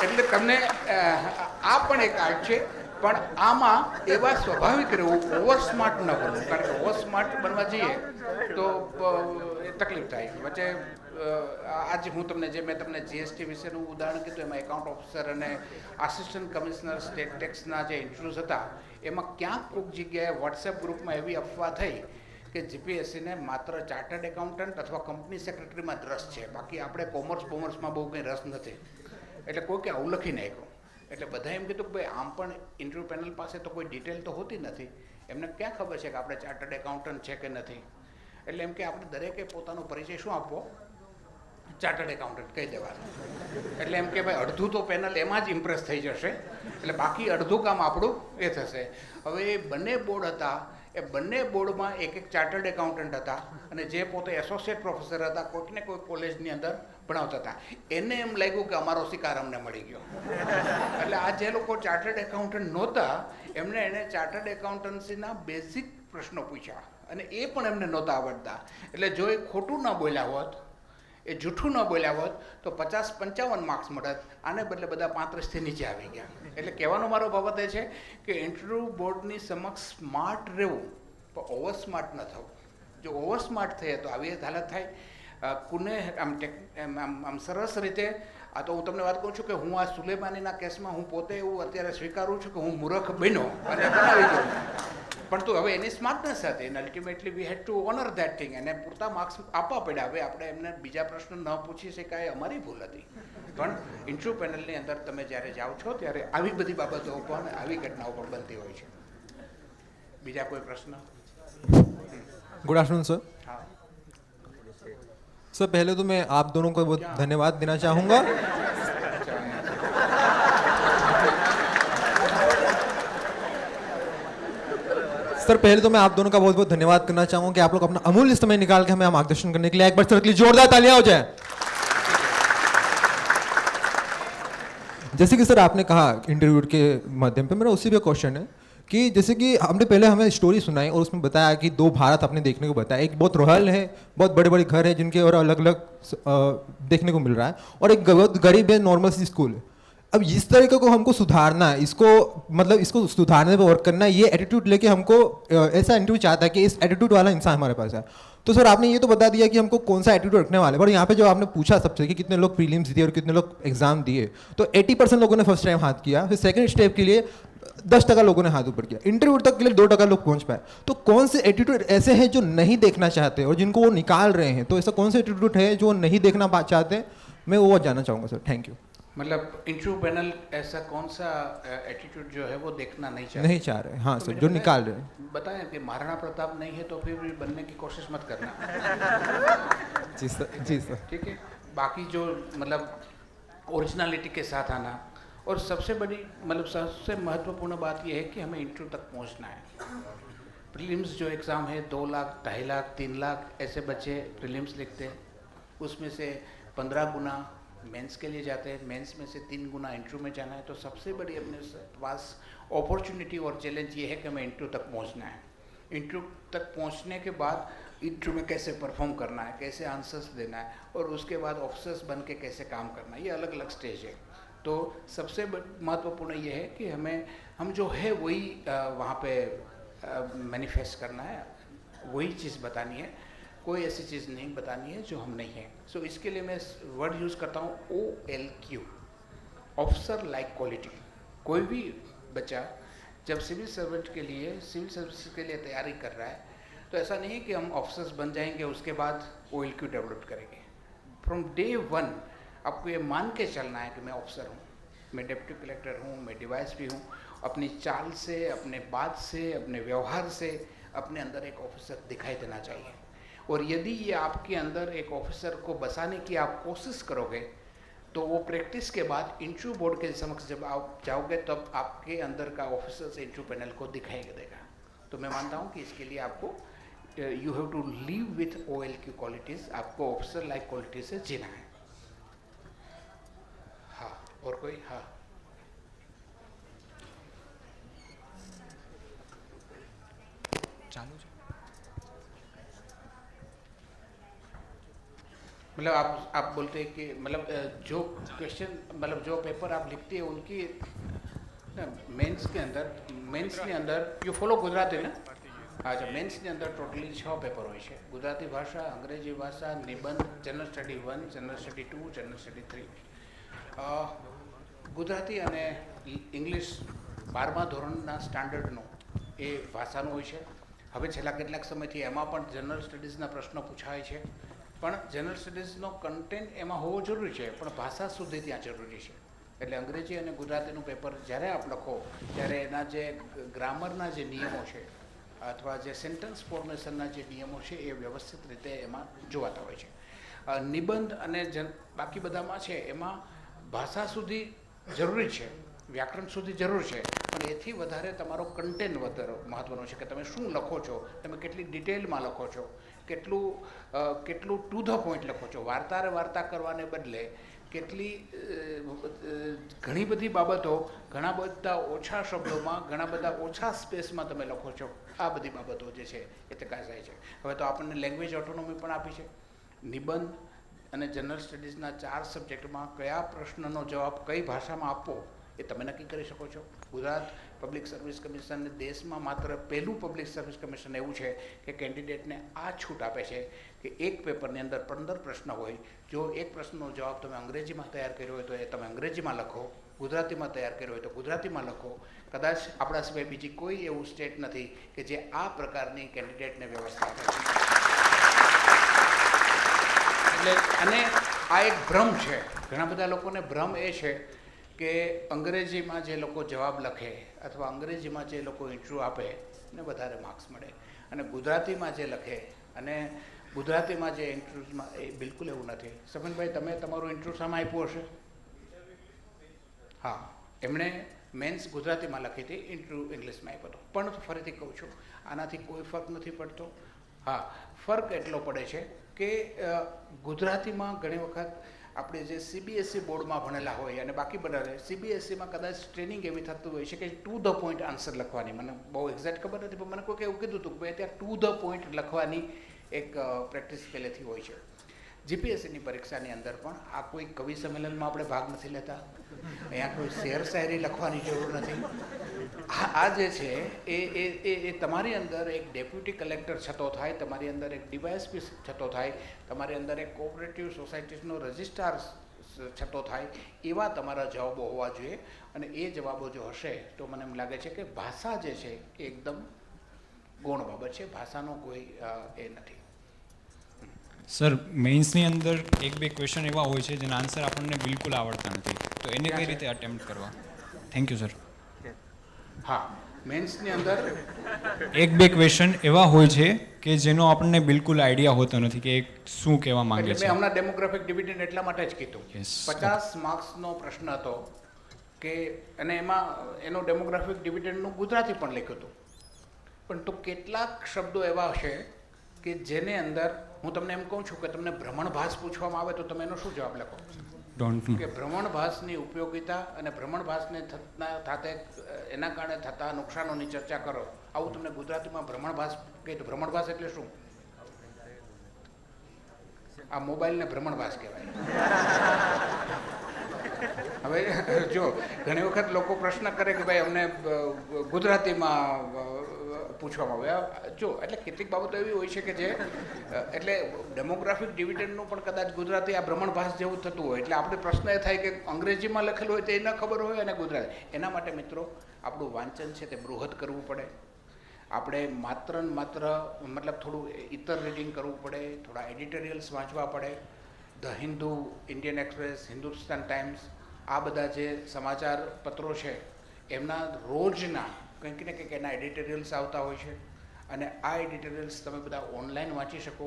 એટલે તમને આ પણ એક આર્ટ છે, પણ આમાં એવા સ્વાભાવિક રહેવું, ઓવર સ્માર્ટ ન બનવું. કારણ કે ઓવર સ્માર્ટ બનવા જઈએ તો તકલીફ થાય. વચ્ચે આજે મેં તમને જીએસટી વિશેનું ઉદાહરણ કીધું, એમાં એકાઉન્ટ ઓફિસર અને આસિસ્ટન્ટ કમિશનર સ્ટેટ ટેક્સના જે ઇન્ટરવ્યૂઝ હતા, એમાં ક્યાંક કોઈક જગ્યાએ વોટ્સએપ ગ્રુપમાં એવી અફવા થઈ કે જીપીએસસીને માત્ર ચાર્ટર્ડ એકાઉન્ટન્ટ અથવા કંપની સેક્રેટરીમાં જ રસ છે, બાકી આપણે કોમર્સમાં બહુ કંઈ રસ નથી. એટલે કોઈકે આવું લખી નાખ્યું. એટલે બધા એમ કીધું કે ભાઈ આમ પણ ઇન્ટરવ્યૂ પેનલ પાસે તો કોઈ ડિટેલ તો હોતી નથી, એમને ક્યાં ખબર છે કે આપણે ચાર્ટર્ડ એકાઉન્ટન્ટ છે કે નથી. એટલે એમ કે આપણે દરેકે પોતાનો પરિચય શું આપવો, ચાર્ટર્ડ એકાઉન્ટન્ટ કહી દેવાનું. એટલે એમ કે ભાઈ અડધું તો પેનલ એમાં જ ઇમ્પ્રેસ થઈ જશે, એટલે બાકી અડધું કામ આપણું એ થશે. હવે એ બંને બોર્ડ હતા, એ બંને બોર્ડમાં એક એક ચાર્ટર્ડ એકાઉન્ટન્ટ હતા, અને જે પોતે એસોસિએટ પ્રોફેસર હતા, કોઈક ને કોઈ કોલેજની અંદર ભણાવતા હતા. એને એમ લાગ્યું કે અમારો શિકાર અમને મળી ગયો. એટલે આ જે લોકો ચાર્ટર્ડ એકાઉન્ટન્ટ નહોતા એને ચાર્ટર્ડ એકાઉન્ટન્સીના બેઝિક પ્રશ્નો પૂછ્યા, અને એ પણ એમને નહોતા આવડતા. એટલે જો એ ખોટું ન બોલ્યા હોત, એ જૂઠું ન બોલ્યા હોત તો 50-55 માર્ક્સ મળત. આને બદલે બધા 35થી નીચે આવી ગયા. એટલે કહેવાનો મારો બાબત એ છે કે ઇન્ટરવ્યૂ બોર્ડની સમક્ષ સ્માર્ટ રહેવું, પણ ઓવર સ્માર્ટ ન થવું. જો ઓવર સ્માર્ટ થઈએ તો આવી હાલત થાય. કુને આમ સરસ રીતે, આ તો હું તમને વાત કહું છું કે હું આ સુલેમાનીના કેસમાં હું પોતે એવું અત્યારે સ્વીકારું છું કે હું મૂર્ખ બન્યો અને બનાવી દઉં, પણ તો હવે એની સ્માર્ટનેસ હતી, અને ultimately we had to honour that thing. એને પૂરતા માર્ક્સ આપવા પડ્યા. હવે આપણે એમને બીજા પ્રશ્ન ન પૂછી શકાય, અમારી ભૂલ હતી. પણ ઇન્ટરવ્યૂ પેનલની અંદર તમે જ્યારે જાઓ છો ત્યારે આવી બધી બાબતો પણ, આવી ઘટનાઓ પણ બનતી હોય છે. બીજા કોઈ પ્રશ્ન? Good afternoon sir. हाँ सर पहले तो मैं आप दोनों को बहुत धन्यवाद देना चाहूँगा. सर पहले तो मैं आप दोनों का बहुत बहुत धन्यवाद करना चाहूँगा कि आप लोग अपना अमूल्य समय निकाल के हमें मार्गदर्शन करने के लिए एक बार सर के लिए जोरदार तालियां हो जाए. जैसे कि सर आपने कहा इंटरव्यू के माध्यम पे, मेरा उसी पे क्वेश्चन है कि जैसे कि हमने पहले हमें स्टोरी सुनाई और उसमें बताया कि 2 भारत आपने देखने को बताया. एक बहुत रॉयल है, बहुत बड़े बड़े घर है जिनके और अलग अलग देखने को मिल रहा है, और एक बहुत गरीब है, नॉर्मल सी स्कूल है. अब इस तरीके को हमको सुधारना है, इसको मतलब इसको सुधारने पे वर्क करना है. ये एटीट्यूड लेके हमको ऐसा इंटरव्यू चाहता है कि इस एटीट्यूड वाला इंसान हमारे पास है. तो सर आपने ये तो बता दिया कि हमको कौन सा एटीट्यूड रखने वाले, पर यहाँ पे जो आपने पूछा सबसे कि कितने लोग प्रीलिम्स दिए और कितने लोग एग्जाम दिए, तो 80% लोगों ने फर्स्ट टाइम हाथ किया. फिर सेकंड स्टेप के लिए 10% लोगों ने हाथ ऊपर किया. इंटरव्यू तक के लिए 2% लोग पहुंच पाए. तो कौन से एटीट्यूड ऐसे हैं जो नहीं देखना चाहते और जिनको वो निकाल रहे हैं? तो ऐसा कौन से एटीट्यूड है जो नहीं देखना चाहते? मैं वो जानना चाहूँगा सर. Thank you. मतलब इंटरव्यू पैनल ऐसा कौन सा एटीट्यूड जो है वो देखना नहीं चाहते? नहीं चाह रहे. हाँ तो सर, जो निकाल रहे हैं. बताएं कि महाराणा प्रताप नहीं है तो फिर भी बनने की कोशिश मत करना. जी सर. जी सर. ठीक है. बाकी जो मतलब ओरिजिनलिटी के साथ आना, और सबसे बड़ी मतलब सबसे महत्वपूर्ण बात यह है कि हमें इंटरव्यू तक पहुंचना है. प्रीलिम्स जो एग्ज़ाम है 2 लाख, 2.5 लाख, 3 लाख ऐसे बच्चे प्रीलिम्स लिखते हैं. उसमें से 15 गुना मेंस के लिए जाते हैं, मेंस में से 3 गुना इंटरव्यू में जाना है. तो सबसे बड़ी अपने पास अपॉर्चुनिटी और चैलेंज ये है कि हमें इंटरव्यू तक पहुंचना है. इंटरव्यू तक पहुंचने के बाद इंटरव्यू में कैसे परफॉर्म करना है, कैसे आंसर्स देना है, और उसके बाद ऑफिसर्स बन के कैसे काम करना है, ये अलग अलग स्टेज है. तो सबसे महत्वपूर्ण ये है कि हम जो है वही वहाँ पे मैनिफेस्ट करना है, वही चीज़ बतानी है. कोई ऐसी चीज़ नहीं बतानी है जो हम नहीं हैं. सो इसके लिए मैं वर्ड यूज़ करता हूँ OLQ, ऑफिसर लाइक क्वालिटी. कोई भी बच्चा जब सिविल सर्वेंट के लिए, सिविल सर्विस के लिए तैयारी कर रहा है, तो ऐसा नहीं है कि हम ऑफिसर्स बन जाएंगे उसके बाद OLQ डेवलप करेंगे. फ्रॉम डे 1 आपको ये मान के चलना है कि मैं ऑफिसर हूँ, मैं डिप्टी कलेक्टर हूँ, मैं DYSP हूँ. अपनी चाल से, अपने बात से, अपने व्यवहार से अपने अंदर एक ऑफिसर दिखाई देना चाहिए. और यदि ये आपके अंदर एक ऑफिसर को बसाने की आप कोशिश करोगे तो वो प्रैक्टिस के बाद इंटरव्यू बोर्ड के समक्ष जब आप जाओगे तब आपके अंदर का ऑफिसर्स इंटरव्यू पैनल को दिखाई देगा. तो मैं मानता हूँ कि इसके लिए आपको you have to live with OLQ qualities. आपको ऑफिसर लाइक क्वालिटी से जीना है. हाँ, और कोई? हाँ, चालू. मतलब आप बोलते हैं कि मतलब जो क्वेश्चन मतलब जो पेपर आप लिखते हैं उनकी મેન્સની અંદર યુ ફોલો ગુજરાતી ને? અચ્છા, મેન્સની અંદર ટોટલી 6 પેપર હોય છે. ગુજરાતી ભાષા, અંગ્રેજી ભાષા, નિબંધ, general study 1, general study 2, general study 3. Gujarati અને ઇંગ્લિશ 12મા ધોરણના સ્ટાન્ડર્ડનો એ ભાષાનું હોય છે. હવે છેલ્લા કેટલાક સમયથી એમાં પણ જનરલ સ્ટડીઝના પ્રશ્નો પૂછાય છે. પણ જનરલ સ્ટડીઝનો કન્ટેન્ટ એમાં હોવો જરૂરી છે, પણ ભાષા સુધી ત્યાં જરૂરી છે. એટલે અંગ્રેજી અને ગુજરાતીનું પેપર જ્યારે આપ લખો ત્યારે એના જે ગ્રામરના જે નિયમો છે અથવા જે સેન્ટેન્સ ફોર્મેશનના જે નિયમો છે એ વ્યવસ્થિત રીતે એમાં જોવાતા હોય છે. નિબંધ અને બાકી બધામાં છે એમાં ભાષા સુધી જરૂરી છે, વ્યાકરણ સુધી જરૂર છે, પણ એથી વધારે તમારો કન્ટેન્ટ વધારે મહત્ત્વનો છે કે તમે શું લખો છો, તમે કેટલી ડિટેલમાં લખો છો, કેટલું ટુ ધ પોઈન્ટ લખો છો. વાર્તા કરવાને બદલે કેટલી ઘણી બધી બાબતો ઘણા બધા ઓછા શબ્દોમાં ઘણા બધા ઓછા સ્પેસમાં તમે લખો છો. આ બધી બાબતો જે છે એ ચકાસાય છે. હવે તો આપણને લેંગ્વેજ ઓટોનોમી પણ આપી છે. નિબંધ અને જનરલ સ્ટડીઝના 4 સબ્જેક્ટમાં કયા પ્રશ્નનો જવાબ કઈ ભાષામાં આપવો એ તમે નક્કી કરી શકો છો. ગુજરાત પબ્લિક સર્વિસ કમિશન દેશમાં માત્ર પહેલું પબ્લિક સર્વિસ કમિશન એવું છે કે કેન્ડિડેટને આ છૂટ આપે છે કે એક પેપરની અંદર 15 પ્રશ્ન હોય. જો એક પ્રશ્નનો જવાબ તમે અંગ્રેજીમાં તૈયાર કર્યો હોય તો એ તમે અંગ્રેજીમાં લખો, ગુજરાતીમાં તૈયાર કર્યો હોય તો ગુજરાતીમાં લખો. કદાચ આપણા સિવાય બીજી કોઈ એવું સ્ટેટ નથી કે જે આ પ્રકારની કેન્ડિડેટને વ્યવસ્થા આપે છે. એટલે અને આ એક ભ્રમ છે, ઘણા બધા લોકોને ભ્રમ એ છે કે અંગ્રેજીમાં જે લોકો જવાબ લખે અથવા અંગ્રેજીમાં જે લોકો ઇન્ટરવ્યૂ આપે ને વધારે માર્ક્સ મળે, અને ગુજરાતીમાં જે લખે અને ગુજરાતીમાં જે ઇન્ટરવ્યૂઝમાં એ બિલકુલ એવું નથી. સફીનભાઈ, તમે તમારું ઇન્ટરવ્યૂ સામે આપ્યું હશે? હા, એમણે મેન્સ ગુજરાતીમાં લખી હતી, ઇન્ટરવ્યૂ ઇંગ્લિશમાં આપ્યો હતો. પણ ફરીથી કહું છું, આનાથી કોઈ ફરક નથી પડતો. હા, ફરક એટલો પડે છે કે ગુજરાતીમાં ઘણી વખત આપણે જે CBSE બોર્ડમાં ભણેલા હોય અને બાકી બધા CBSEમાં કદાચ ટ્રેનિંગ એવી થતું હોય છે કે ટુ ધ પોઈન્ટ આન્સર લખવાની. મને બહુ એક્ઝેક્ટ ખબર નથી, પણ મને કોઈક એવું કીધું હતું કે ભાઈ ત્યાં ટુ ધ પોઈન્ટ લખવાની એક પ્રેક્ટિસ પહેલેથી હોય છે. GPSCની પરીક્ષાની અંદર પણ આ કોઈ કવિ સંમેલનમાં આપણે ભાગ નથી લેતા, અહીંયા કોઈ શેર શાયરી લખવાની જરૂર નથી. આ જે છે એ તમારી અંદર એક ડેપ્યુટી કલેક્ટર છતો થાય, તમારી અંદર એક DYSP છતો થાય, તમારી અંદર એક કોઓપરેટિવ સોસાયટીનો રજિસ્ટ્રાર છતો થાય, એવા તમારા જવાબો હોવા જોઈએ. અને એ જવાબો જો હશે તો મને એમ લાગે છે કે ભાષા જે છે એ એકદમ ગૌણ બાબત છે, ભાષાનો કોઈ એ નથી. સર, મેઇન્સની અંદર 1-2 ક્વેશ્ચન એવા હોય છે જેના આન્સર આપણને બિલકુલ આવડતા નથી, તો એને કઈ રીતે અટેમ્પ્ટ કરવા? Thank you sir. હા, મેન્સની અંદર 1-2 ક્વેશ્ચન એવા હોય છે કે જેનો આપણને બિલકુલ આઈડિયા હોતો નથી કે શું કહેવા માંગે એટલે છે. મેં હમણાં ડેમોગ્રાફિક ડિવિડન્ડ એટલા માટે જ કીધું. Yes. 50 માર્ક્સનો પ્રશ્ન હતો કે અને એમાં એનો ડેમોગ્રાફિક ડિવિડન્ડનું ગુજરાતી પણ લખ્યું હતું. પણ તો કેટલાક શબ્દો એવા હશે કે જેને અંદર હું તમને એમ કહું છું કે તમને ભ્રમણભાસ પૂછવામાં આવે તો તમે એનો શું જવાબ લખો? Don't know. કે ભ્રમણભાસની ઉપયોગિતા અને ભ્રમણભાસને થતા એના કારણે થતા નુકસાનોની ચર્ચા કરો. આવું તમને ગુજરાતીમાં ભ્રમણભાસ કહે તો ભ્રમણભાસ એટલે શું? આ મોબાઈલને ભ્રમણભાસ કહેવાય. હવે જો ઘણી વખત લોકો પ્રશ્ન કરે કે ભાઈ અમને ગુજરાતીમાં પૂછવામાં આવે. જો એટલે કેટલીક બાબતો એવી હોય છે કે જે એટલે ડેમોગ્રાફિક ડિવિડન્ડનું પણ કદાચ ગુજરાતી આ ભ્રમણભાસ જેવું થતું હોય. એટલે આપણે પ્રશ્ન એ થાય કે અંગ્રેજીમાં લખેલું હોય તો એ ન ખબર હોય અને ગુજરાતી. એના માટે મિત્રો આપણું વાંચન છે તે બૃહદ કરવું પડે. આપણે માત્ર ને માત્ર મતલબ થોડું ઇતર રીડિંગ કરવું પડે, થોડા એડિટોરિયલ્સ વાંચવા પડે. The Hindu, Indian express, Hindustan times, આ બધા જે સમાચાર પત્રો છે એમના રોજના કંઈક ને કંઈક એના એડિટોરિયલ્સ આવતા હોય છે. અને આ એડિટોરિયલ્સ તમે બધા ઓનલાઈન વાંચી શકો.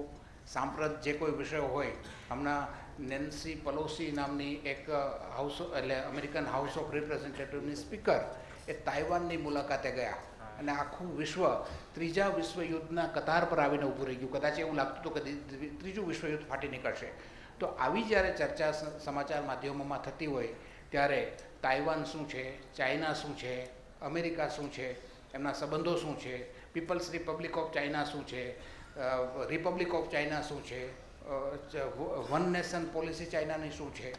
સાંપ્રત જે કોઈ વિષય હોય, હમણાં નેન્સી પેલોસી નામની એક એટલે અમેરિકન હાઉસ ઓફ રિપ્રેઝેન્ટેટિવની સ્પીકર એ તાઇવાનની મુલાકાતે ગયા અને આખું વિશ્વ ત્રીજા વિશ્વયુદ્ધના કતાર પર આવીને ઊભું રહી ગયું. કદાચ એવું લાગતું હતું કે ત્રીજું વિશ્વયુદ્ધ ફાટી નીકળશે. તો આવી જ્યારે ચર્ચા સમાચાર માધ્યમોમાં થતી હોય ત્યારે તાઇવાન શું છે, ચાઇના શું છે, અમેરિકા શું છે, એમના સંબંધો શું છે, પીપલ્સ રિપબ્લિક ઓફ ચાઇના શું છે, રિપબ્લિક ઓફ ચાઇના શું છે, વન નેશન પોલિસી ચાઇનાની શું છે,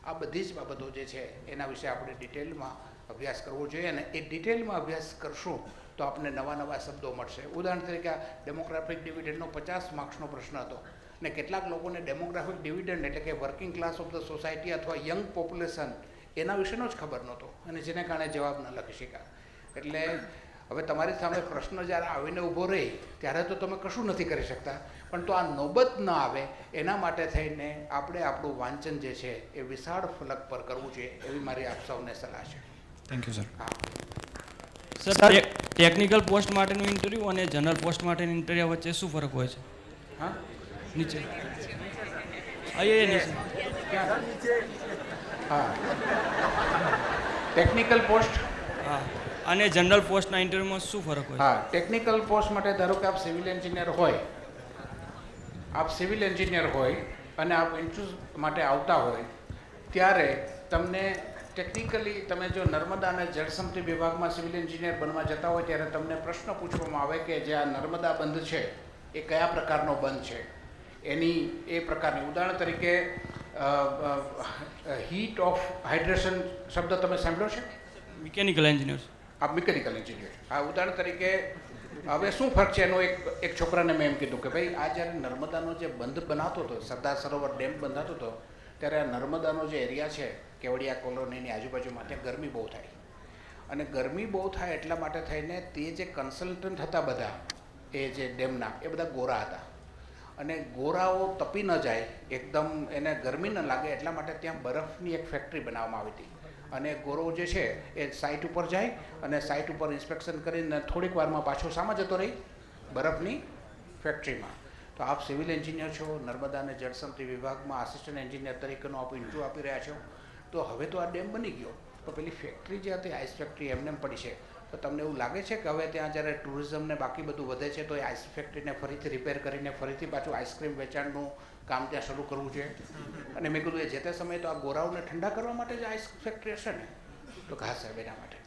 આ બધી જ બાબતો જે છે એના વિશે આપણે ડિટેલમાં અભ્યાસ કરવો જોઈએ. અને એ ડિટેલમાં અભ્યાસ કરશું તો આપણને નવા નવા શબ્દો મળશે. ઉદાહરણ તરીકે આ ડેમોગ્રાફિક ડિવિડન્ડનો 50 માર્ક્સનો પ્રશ્ન હતો ને કેટલાક લોકોને ડેમોગ્રાફિક ડિવિડન્ડ એટલે કે working class of the society અથવા યંગ પોપ્યુલેશન એના વિશેનો જ ખબર નહોતો અને જેને કારણે જવાબ ન લખી શક્યા. એટલે હવે તમારી સામે પ્રશ્ન જ્યારે આવીને ઊભો રહે ત્યારે તો તમે કશું નથી કરી શકતા, પણ તો આ નોબત ન આવે એના માટે થઈને આપણે આપણું વાંચન જે છે એ વિશાળ ફલક પર કરવું જોઈએ એવી મારી આપ સૌને સલાહ છે. Thank you sir. હા સર ટેકનિકલ પોસ્ટ માટેનું ઇન્ટરવ્યૂ અને જનરલ પોસ્ટ માટેનું ઇન્ટરવ્યૂ વચ્ચે શું ફરક હોય છે? હા નીચે એ નીચે. હા ટેકનિકલ પોસ્ટ. હા, અને જનરલ પોસ્ટના ઇન્ટરવ્યૂમાં શું ફરક હોય? હા ટેકનિકલ પોસ્ટ માટે ધારો કે આપ સિવિલ એન્જિનિયર હોય, અને આપ ઇન્ટરવ્યૂ માટે આવતા હોય ત્યારે તમને ટેકનિકલી તમે જો નર્મદા અને જળસંપત્તિ વિભાગમાં સિવિલ એન્જિનિયર બનવા જતા હોય ત્યારે તમને પ્રશ્ન પૂછવામાં આવે કે જે આ નર્મદા બંધ છે એ કયા પ્રકારનો બંધ છે, એની એ પ્રકારની ઉદાહરણ તરીકે હીટ ઓફ હાઇડ્રેશન શબ્દ તમે સાંભળ્યો છે? Mechanical engineer. આપ મિકેનિકલ એન્જિનિયર. આ ઉદાહરણ તરીકે હવે શું ફરક છે એનો એક છોકરાને મેં એમ કીધું કે ભાઈ આ જ્યારે નર્મદાનો જે બંધ બનાવતો હતો, સરદાર સરોવર ડેમ બંધાતો હતો, ત્યારે આ નર્મદાનો જે એરિયા છે કેવડિયા કોલોનીની આજુબાજુમાં ત્યાં ગરમી બહુ થાય, અને ગરમી બહુ થાય એટલા માટે થઈને તે જે કન્સલ્ટન્ટ હતા બધા એ જે ડેમના એ બધા ગોરા હતા, અને ગોરાઓ તપી ન જાય એકદમ એને ગરમી ન લાગે એટલા માટે ત્યાં બરફની એક ફેક્ટરી બનાવવામાં આવી હતી, અને ગોરો જે છે એ સાઇટ ઉપર જાય અને સાઇટ ઉપર ઇન્સ્પેક્શન કરીને થોડીક વારમાં પાછો સામા જતો રહી બરફની ફેક્ટરીમાં. તો આપ સિવિલ એન્જિનિયર છો, નર્મદા અને જળસંપત્તિ વિભાગમાં આસિસ્ટન્ટ એન્જિનિયર તરીકેનો આપ ઇન્ટરવ્યૂ આપી રહ્યા છો, તો હવે તો આ ડેમ બની ગયો, તો પેલી ફેક્ટરી જે હતી આઈસ ફેક્ટરી એમને એમ પડી છે, તો તમને એવું લાગે છે કે હવે ત્યાં જ્યારે ટુરિઝમને બાકી બધું વધે છે તો એ આઈસ ફેક્ટરીને ફરીથી રિપેર કરીને ફરીથી પાછું આઈસ્ક્રીમ વેચાણનું કામ ત્યાં શરૂ કરવું છે? અને મેં કીધું એ જે તે સમયે તો આ ગોરાઓને ઠંડા કરવા માટે જ આઈસ ફેક્ટરી હશે ને? તો ઘા સાહેબ એના માટે.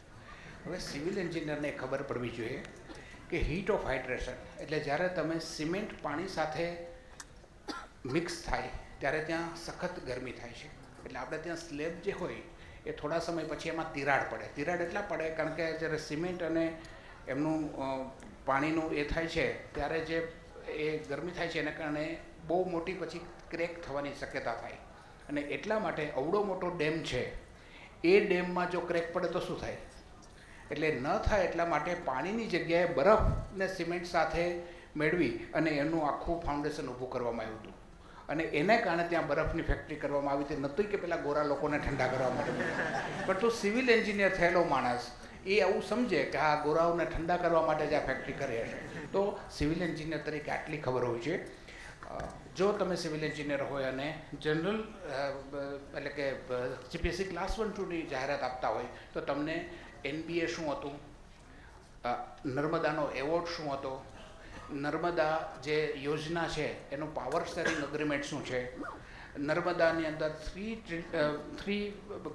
હવે સિવિલ એન્જિનિયરને ખબર પડવી જોઈએ કે હીટ ઓફ હાઇડ્રેશન એટલે જ્યારે તમે સિમેન્ટ પાણી સાથે મિક્સ થાય ત્યારે ત્યાં સખત ગરમી થાય છે, એટલે આપણે ત્યાં સ્લેબ જે હોય એ થોડા સમય પછી એમાં તિરાડ પડે. તિરાડ એટલા પડે કારણ કે જ્યારે સિમેન્ટ અને એમનું પાણીનું એ થાય છે ત્યારે જે એ ગરમી થાય છે એને કારણે બહુ મોટી પછી ક્રેક થવાની શક્યતા થાય, અને એટલા માટે અવડો મોટો ડેમ છે એ ડેમમાં જો ક્રેક પડે તો શું થાય? એટલે ન થાય એટલા માટે પાણીની જગ્યાએ બરફ ને સિમેન્ટ સાથે મેળવી અને એનું આખું ફાઉન્ડેશન ઊભું કરવામાં આવ્યું હતું, અને એને કારણે ત્યાં બરફની ફેક્ટરી કરવામાં આવી હતી. નહોતું કે પેલા ગોરા લોકોને ઠંડા કરવા માટે, પણ તો સિવિલ એન્જિનિયર થયેલો માણસ એ આવું સમજે કે આ ગોરાઓને ઠંડા કરવા માટે જ આ ફેક્ટરી કરી હશે. તો સિવિલ એન્જિનિયર તરીકે આટલી ખબર હોય છે. જો તમે સિવિલ એન્જિનિયર હોય અને જનરલ એટલે કે જીપીએસસી ક્લાસ 1 2ની જાહેરાત આપતા હોય તો તમને NBA શું હતું, નર્મદાનો એવોર્ડ શું હતો, નર્મદા જે યોજના છે એનું પાવર શેરિંગ અગ્રીમેન્ટ શું છે, નર્મદાની અંદર 3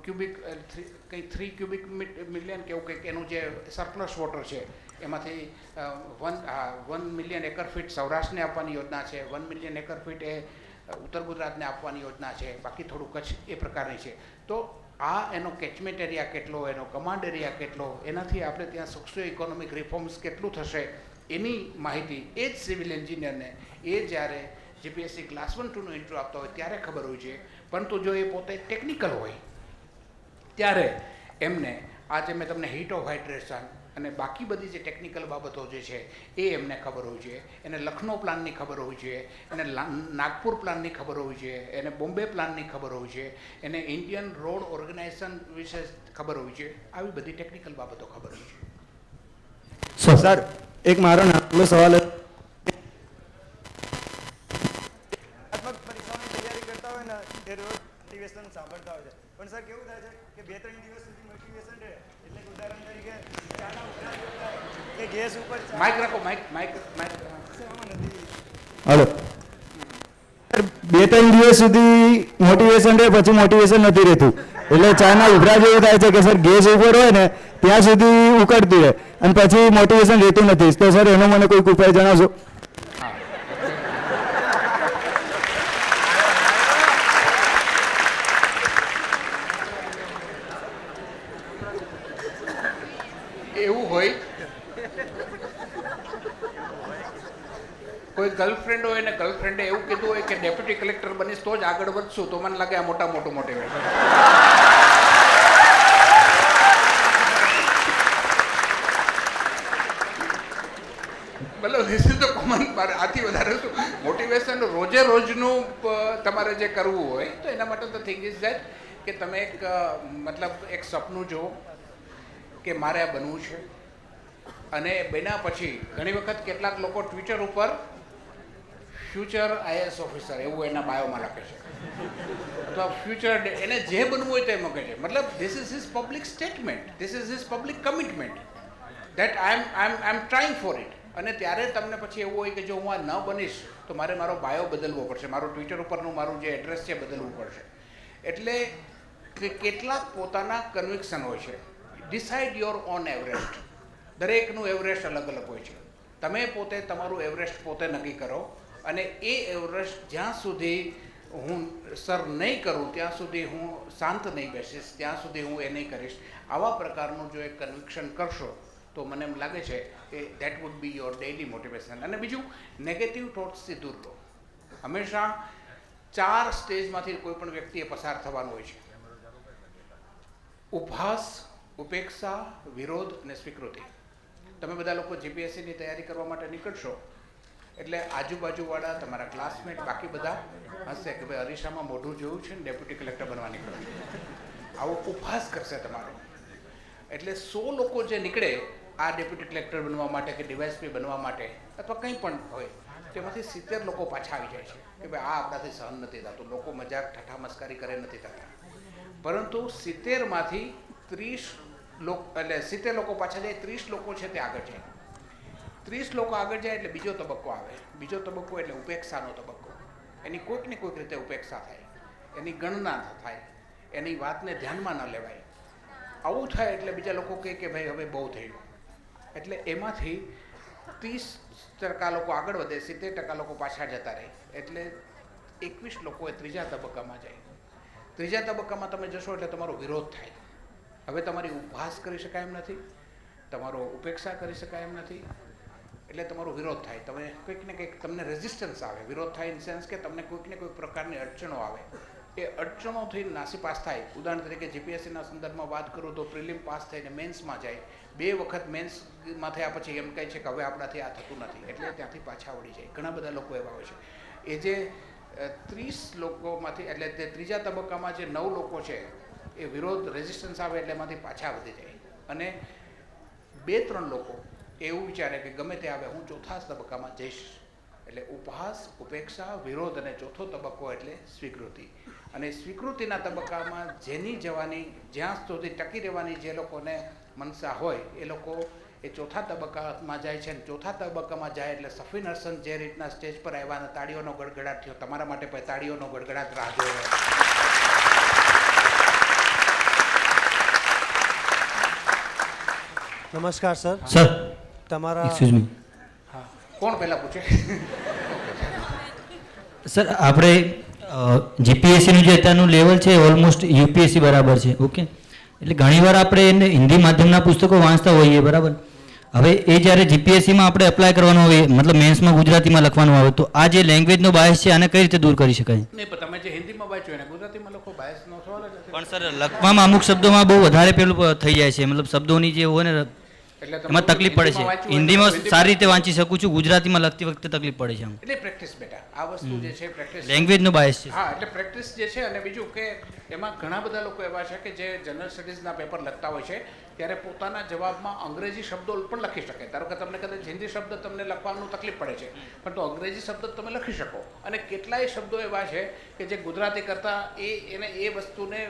ક્યુબિક મિલિયન કે એવું કંઈક એનું જે સરપ્લસ વોટર છે એમાંથી 1 મિલિયન એકર ફીટ સૌરાષ્ટ્રને આપવાની યોજના છે, 1 મિલિયન એકર ફીટ એ ઉત્તર ગુજરાતને આપવાની યોજના છે, બાકી થોડું કચ્છ એ પ્રકારની છે. તો આ એનો કેચમેન્ટ એરિયા કેટલો, એનો કમાન્ડ એરિયા કેટલો, એનાથી આપણે ત્યાં સોશિયો ઇકોનોમિક રિફોર્મ્સ કેટલું થશે એની માહિતી એ જ સિવિલ એન્જિનિયરને એ જ્યારે જીપીએસસી ક્લાસ 1 2નું ઇન્ટરવ્યૂ આપતા હોય ત્યારે ખબર હોય છે. પરંતુ જો એ પોતે ટેકનિકલ હોય ત્યારે એમને આજે મેં તમને હીટ ઓફ હાઇડ્રેશન અને બાકી બધી જે ટેકનિકલ બાબતો જે છે એ એમને ખબર હોવી જોઈએ. એને લખનૌ પ્લાનની ખબર હોવી જોઈએ, એને નાગપુર પ્લાનની ખબર હોવી જોઈએ, એને બોમ્બે પ્લાનની ખબર હોવી જોઈએ, એને ઇન્ડિયન રોડ ઓર્ગેનાઇઝેશન વિશે ખબર હોવી જોઈએ. આવી બધી ટેકનિકલ બાબતો ખબર હોવી જોઈએ. સર એક મારો નાનો સવાલ પરીક્ષાઓની તૈયારી કરતા હોય ને એ રોજ મોટિવેશન સાંભળતા હોય છે, પણ સર કેવું થાય છે કે 2-3 દિવસ સુધી મોટિવેશન રહે, એટલે ઉદાહરણ તરીકે ચાના ઉકળા જેવું થાય કે ગેસ ઉપર માઇક રાખો, માઇક હલો 2-3 દિવસ સુધી મોટિવેશન રહે પછી મોટિવેશન નથી રહેતું, એટલે ચાના ઉભરા જેવું થાય છે કે સર ગેસ ઉપર હોય ને ત્યાં સુધી ઉકળતી રહે અને પછી મોટિવેશન રહેતું નથી. તો સર એનો મને કોઈક ઉપાય જણાવશો? એવું હોય કોઈ ગર્લફ્રેન્ડ હોય ને ગર્લફ્રેન્ડે એવું કીધું હોય કે ડેપ્યુટી કલેક્ટર બનીશ તો જ આગળ વધશું, તો મને લાગે આ મોટું મોટિવેશન. તમારે જે કરવું હોય તો એના માટે તો થિંગ ઇઝ દેટ કે તમે એક મતલબ એક સપનું જુઓ કે મારે આ બનવું છે, અને બન્યા પછી ઘણી વખત કેટલાક લોકો ટ્વિટર ઉપર ફ્યુચર આઈએએસ ઓફિસર એવું એના બાયોમાં લખે છે, અથવા ફ્યુચર એને જે બનવું હોય તે મૂકે છે. મતલબ this is his public statement, this is his public commitment that I M trying four it. અને ત્યારે તમને પછી એવું હોય કે જો હું આ ન બનીશ તો મારે મારો બાયો બદલવો પડશે, મારું ટ્વિટર ઉપરનું મારું જે એડ્રેસ છે બદલવું પડશે. એટલે કેટલાક પોતાના કન્વિક્શન હોય છે. Decide your own Everest. દરેકનું એવરેસ્ટ અલગ અલગ હોય છે. તમે પોતે તમારું એવરેસ્ટ પોતે નક્કી કરો, અને એ એવરેસ્ટ જ્યાં સુધી હું સર નહીં કરું ત્યાં સુધી હું શાંત નહીં બેસીશ, ત્યાં સુધી હું એ નહીં કરીશ. આવા પ્રકારનું જો એક કન્વિક્શન કરશો તો મને એમ લાગે છે કે that would be your daily motivation. અને બીજું, નેગેટિવ થોટ્સથી દૂર રહો. હંમેશા 4 સ્ટેજમાંથી કોઈ પણ વ્યક્તિએ પસાર થવાનું હોય છે: ઉપહાસ, ઉપેક્ષા, વિરોધ અને સ્વીકૃતિ. તમે બધા લોકો જીપીએસસીની તૈયારી કરવા માટે નીકળશો એટલે આજુબાજુવાળા તમારા ક્લાસમેટ બાકી બધા હશે કે ભાઈ અરીસામાં મોઢું જોયું છે ને ડેપ્યુટી કલેક્ટર બનવા નીકળ્યો. આવો ઉપહાસ કરશે તમારો. એટલે 100 લોકો જે નીકળે આ ડેપ્યુટી કલેક્ટર બનવા માટે કે ડીવાયએસપી બનવા માટે અથવા કંઈ પણ હોય, તેમાંથી 70 લોકો પાછા આવી જાય છે કે ભાઈ આ આપણાથી સહન નથી થતું. લોકો મજાક ઠઠ્ઠા મસ્કરી કરે નથી થતા. પરંતુ 70માંથી 30 લોકો, એટલે 70 લોકો પાછા જાય, 30 લોકો છે તે આગળ જાય. 30 લોકો આગળ જાય એટલે બીજો તબક્કો આવે. બીજો તબક્કો એટલે ઉપેક્ષાનો તબક્કો. એની કોઈક ને કોઈક રીતે ઉપેક્ષા થાય, એની ગણના થાય, એની વાતને ધ્યાનમાં ન લેવાય. આવું થાય એટલે બીજા લોકો કહે કે ભાઈ હવે બહુ થયું. એટલે એમાંથી 30% લોકો આગળ વધે, 70% લોકો પાછા જતા રહે. એટલે 21 લોકો એ ત્રીજા તબક્કામાં જાય. ત્રીજા તબક્કામાં તમે જશો એટલે તમારો વિરોધ થાય. હવે તમારી ઉપહાસ કરી શકાય એમ નથી, તમારો ઉપેક્ષા કરી શકાય એમ નથી, એટલે તમારો વિરોધ થાય. તમે કંઈક ને કંઈક તમને રેઝિસ્ટન્સ આવે. વિરોધ થાય ઇન સેન્સ કે તમને કોઈક ને કોઈક પ્રકારની અડચણો આવે. એ અડચણોથી નાસીપાસ થાય. ઉદાહરણ તરીકે જીપીએસસીના સંદર્ભમાં વાત કરું તો પ્રિલિમ પાસ થઈને મેન્સમાં જાય, 2 વખત મેન્સમાં થયા પછી એમ કહે છે કે હવે આપણાથી આ થતું નથી, એટલે ત્યાંથી પાછા વળી જાય. ઘણા બધા લોકો એવા હોય છે. એ જે 30 લોકોમાંથી, એટલે તે ત્રીજા તબક્કામાં જે 9 લોકો છે એ વિરોધ રેઝિસ્ટન્સ આવે એટલે એમાંથી પાછા વધી જાય. અને 2-3 લોકો એવું વિચારે કે ગમે તે આવે હું ચોથા તબક્કામાં જઈશ. એટલે ઉપહાસ, ઉપેક્ષા, વિરોધ અને ચોથો તબક્કો એટલે સ્વીકૃતિ. અને સ્વીકૃતિના તબક્કામાં જેની જવાની, જ્યાં સુધી ટકી રહેવાની જે લોકોને મનસા હોય એ લોકો એ ચોથા તબક્કામાં જાય છે. અને ચોથા તબક્કામાં જાય એટલે સફીન હસન જે રીતના સ્ટેજ પર આવ્યા અને તાળીઓનો ગડગડાટ થયો, તમારા માટે પણ તાળીઓનો ગડગડાટ રાહ જોઈ રહ્યો. નમસ્કાર સર. સર તમારા એક્સક્યુઝ મી હા, કોણ પહેલાં પૂછે? સર, આપણે જીપીએસસીનું જે અત્યારનું લેવલ છે ઓલમોસ્ટ યુપીએસસી બરાબર છે. ઓકે, એટલે ઘણીવાર આપણે એને હિન્દી માધ્યમના પુસ્તકો વાંચતા હોઈએ, બરાબર. હવે એ જ્યારે જીપીએસસીમાં આપણે એપ્લાય કરવાનો હોય, મતલબ મેન્સમાં ગુજરાતીમાં લખવાનું આવે, તો આ જે લેંગ્વેજનો બાયસ છે આને કઈ રીતે દૂર કરી શકાય? નહીં, પણ તમે જે હિન્દીમાં વાંચ્યું એને ગુજરાતીમાં લખો, બાયસનો સવાલ જ નથી. પણ સર, લખવામાં અમુક શબ્દોમાં બહુ વધારે પેલું થઈ જાય છે, મતલબ શબ્દોની જે હોય ને એટલે એમાં તકલીફ પડે છે. હિન્દીમાં સારી રીતે વાંચી શકું છું, ગુજરાતીમાં લખતી વખતે તકલીફ પડે છે. એટલે પ્રેક્ટિસ બેટા, આ વસ્તુ જે છે પ્રેક્ટિસ. લેંગ્વેજનો બાયસ છે. હા, એટલે પ્રેક્ટિસ જે છે. અને બીજું કે એમાં ઘણા બધા લોકો એવા છે કે જે જનરલ સ્ટડીઝના પેપર લખતા હોય છે ત્યારે પોતાના જવાબમાં અંગ્રેજી શબ્દો પણ લખી શકે. ધારો કે તમને કદાચ હિન્દી શબ્દ તમને લખવાનું તકલીફ પડે છે, પણ તો અંગ્રેજી શબ્દ તમે લખી શકો. અને કેટલાય શબ્દો એવા છે કે જે ગુજરાતી કરતાં એ વસ્તુને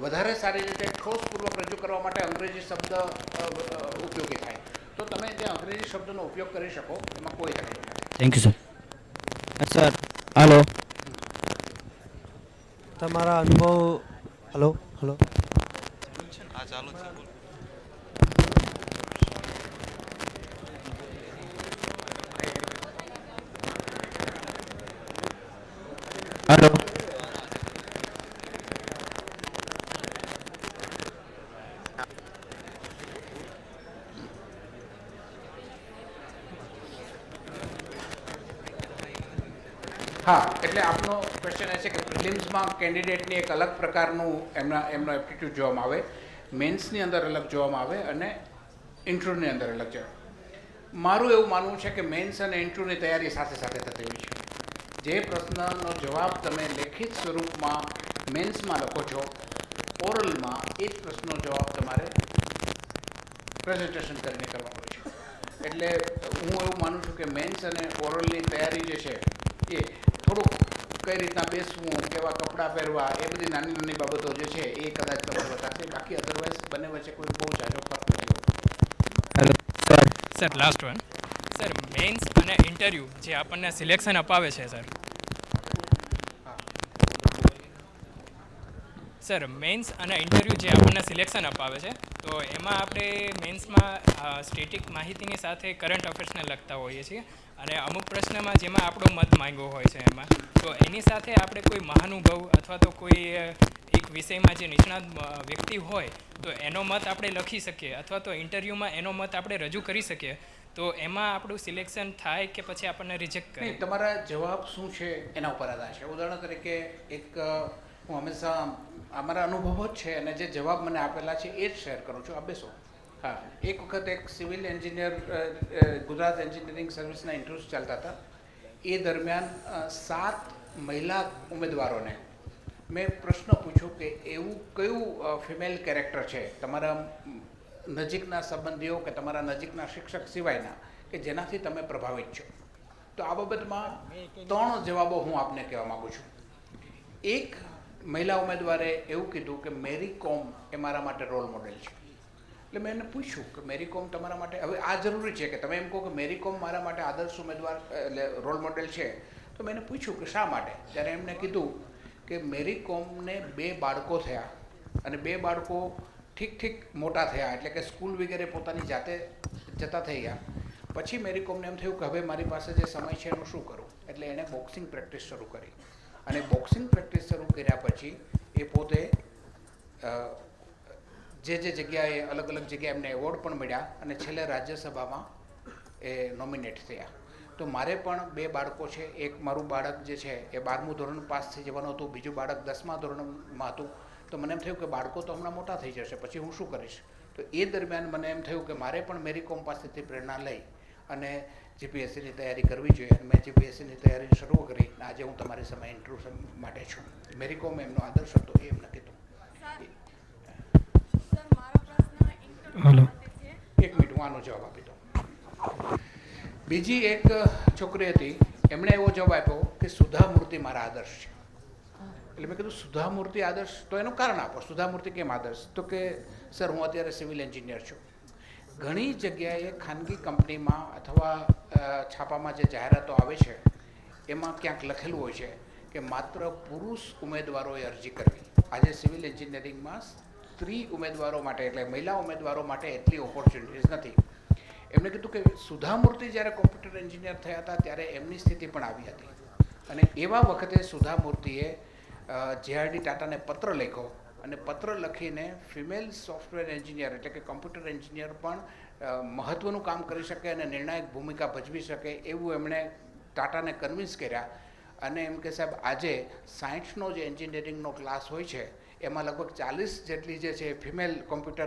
વધારે સારી રીતે ઠોસપૂર્વક રજૂ કરવા માટે અંગ્રેજી શબ્દ ઉપયોગી થાય. તો તમે જે અંગ્રેજી શબ્દનો ઉપયોગ કરી શકો એમાં કોઈ તકલીફ નથી. Thank you sir. Sir hello. તમારા અનુભવ. Hello hello. હાલો. હા, એટલે આપનો ક્વેશ્ચન એ છે કે પ્રિલિમ્સમાં કેન્ડિડેટની એક અલગ પ્રકારનું એમનો એપ્ટિટ્યૂડ જોવામાં આવે, મેન્સની અંદર અલગ જોવામાં આવે અને ઇન્ટરવ્યૂની અંદર અલગ જોવામાં. મારું એવું માનવું છે કે મેન્સ અને ઇન્ટરવ્યૂની તૈયારી સાથે સાથે થતી હોય છે. જે પ્રશ્નનો જવાબ તમે લેખિત સ્વરૂપમાં મેન્સમાં લખો છો, ઓરલમાં એ જ પ્રશ્નનો જવાબ તમારે પ્રેઝન્ટેશન કરીને કરવાનો છે. એટલે હું એવું માનું છું કે મેન્સ અને ઓરલની તૈયારી જે છે એ થોડુંક કઈ રીતના બેસવું, કેવા કપડાં પહેરવા, એ બધી નાની નાની બાબતો જે છે એ કદાચ તમને બતાવશે. બાકી અધરવાઇઝ બંને વચ્ચે કોઈ બહુ જાજો ફરક નથી. Sir last one sir, mains અને ઇન્ટરવ્યૂ જે આપણને સિલેક્શન અપાવે છે સર મેન્સ અને ઇન્ટરવ્યૂ જે આપણને સિલેક્શન અપાવે છે, તો એમાં આપણે મેન્સમાં સ્ટેટિક માહિતીની સાથે કરંટ અફેર્સને લગતા હોઈએ છીએ, અને અમુક પ્રશ્નમાં જેમાં આપણો મત માંગ્યો હોય છે એમાં, તો એની સાથે આપણે કોઈ મહાનુભવ અથવા તો કોઈ એક વિષયમાં જે નિષ્ણાત વ્યક્તિ હોય તો એનો મત આપણે લખી શકીએ, અથવા તો ઇન્ટરવ્યૂમાં એનો મત આપણે રજૂ કરી શકીએ. તો એમાં આપણું સિલેક્શન થાય કે પછી આપણને રિજેક્ટ કરે? નહીં, તમારા જવાબ શું છે એના ઉપર આધાર છે. ઉદાહરણ તરીકે એક હું હંમેશા અમારા અનુભવો જ છે અને જે જવાબ મને આપેલા છે એ જ શેર કરું છું. આપ બેસો. હા, એક વખત એક સિવિલ એન્જિનિયર ગુજરાત એન્જિનિયરિંગ સર્વિસના ઇન્ટરવ્યૂઝ ચાલતા હતા. એ દરમિયાન 7 મહિલા ઉમેદવારોને મેં પ્રશ્ન પૂછ્યો કે એવું કયું ફિમેલ કેરેક્ટર છે તમારા નજીકના સંબંધીઓ કે તમારા નજીકના શિક્ષક સિવાયના કે જેનાથી તમે પ્રભાવિત છો. તો આ બાબતમાં 3 જવાબો હું આપને કહેવા માગું છું. એક મહિલા ઉમેદવારે એવું કીધું કે મેરી કોમ એ મારા માટે રોલ મોડેલ છે. એટલે મેં એને પૂછ્યું કે મેરી કોમ તમારા માટે, હવે આ જરૂરી છે કે તમે એમ કહો કે મેરી કોમ મારા માટે આદર્શ ઉમેદવાર એટલે રોલ મોડેલ છે, તો મેં એને પૂછ્યું કે શા માટે? ત્યારે એમણે કીધું કે મેરી કોમને 2 બાળકો થયા અને 2 બાળકો ઠીક મોટા થયા, એટલે કે સ્કૂલ વગેરે પોતાની જાતે જતા થઈ ગયા. પછી મેરી કોમને એમ થયું કે હવે મારી પાસે જે સમય છે એનું શું કરું? એટલે એણે બોક્સિંગ પ્રેક્ટિસ શરૂ કરી, અને બોક્સિંગ પ્રેક્ટિસ શરૂ કર્યા પછી એ પોતે જે જગ્યાએ અલગ જગ્યાએ એમને એવોર્ડ પણ મળ્યા અને છેલ્લે રાજ્યસભામાં એ નોમિનેટ થયા. તો મારે પણ 2 બાળકો છે. એક મારું બાળક જે છે એ 12મું ધોરણ પાસ થઈ જવાનું હતું, બીજું બાળક 10મા ધોરણમાં હતું. તો મને એમ થયું કે બાળકો તો હમણાં મોટા થઈ જશે, પછી હું શું કરીશ? તો એ દરમિયાન મને એમ થયું કે મારે પણ મેરી કોમ પાસેથી પ્રેરણા લઈ અને જીપીએસસીની તૈયારી કરવી જોઈએ. અને મેં જીપીએસસીની તૈયારી શરૂ કરી. આજે હું તમારી સમય ઇન્ટરવ્યૂ માટે છું. મેરી કોમ એમનો આદર્શ હતો, એ એમને કીધું. હલો, 1 મિનિટ, હું આનો જવાબ આપી દઉં. બીજી એક છોકરી હતી, એમણે એવો જવાબ આપ્યો કે સુધા મૂર્તિ મારા આદર્શ છે. એટલે મેં કીધું સુધા મૂર્તિ આદર્શ, તો એનું કારણ આપો. સુધા મૂર્તિ કેમ આદર્શ? તો કે સર, હું અત્યારે સિવિલ એન્જિનિયર છું. ઘણી જગ્યાએ ખાનગી કંપનીમાં અથવા છાપામાં જે જાહેરાતો આવે છે એમાં ક્યાંક લખેલું હોય છે કે માત્ર પુરુષ ઉમેદવારોએ અરજી કરવી. આજે સિવિલ એન્જિનિયરિંગમાં સ્ત્રી ઉમેદવારો માટે એટલે મહિલા ઉમેદવારો માટે એટલી ઓપોર્ચ્યુનિટીઝ નથી. એમણે કીધું કે સુધા મૂર્તિ જ્યારે કોમ્પ્યુટર એન્જિનિયર થયા હતા ત્યારે એમની સ્થિતિ પણ આવી હતી, અને એવા વખતે સુધા મૂર્તિએ JRD ટાટાને પત્ર લખ્યો, અને પત્ર લખીને ફિમેલ સોફ્ટવેર એન્જિનિયર એટલે કે કોમ્પ્યુટર એન્જિનિયર પણ મહત્ત્વનું કામ કરી શકે અને નિર્ણાયક ભૂમિકા ભજવી શકે એવું એમણે ટાટાને કન્વિન્સ કર્યા. અને એમ કે સાહેબ, આજે સાયન્સનો જે એન્જિનિયરિંગનો ક્લાસ હોય છે એમાં લગભગ 40 જેટલી જે છે ફિમેલ કોમ્પ્યુટર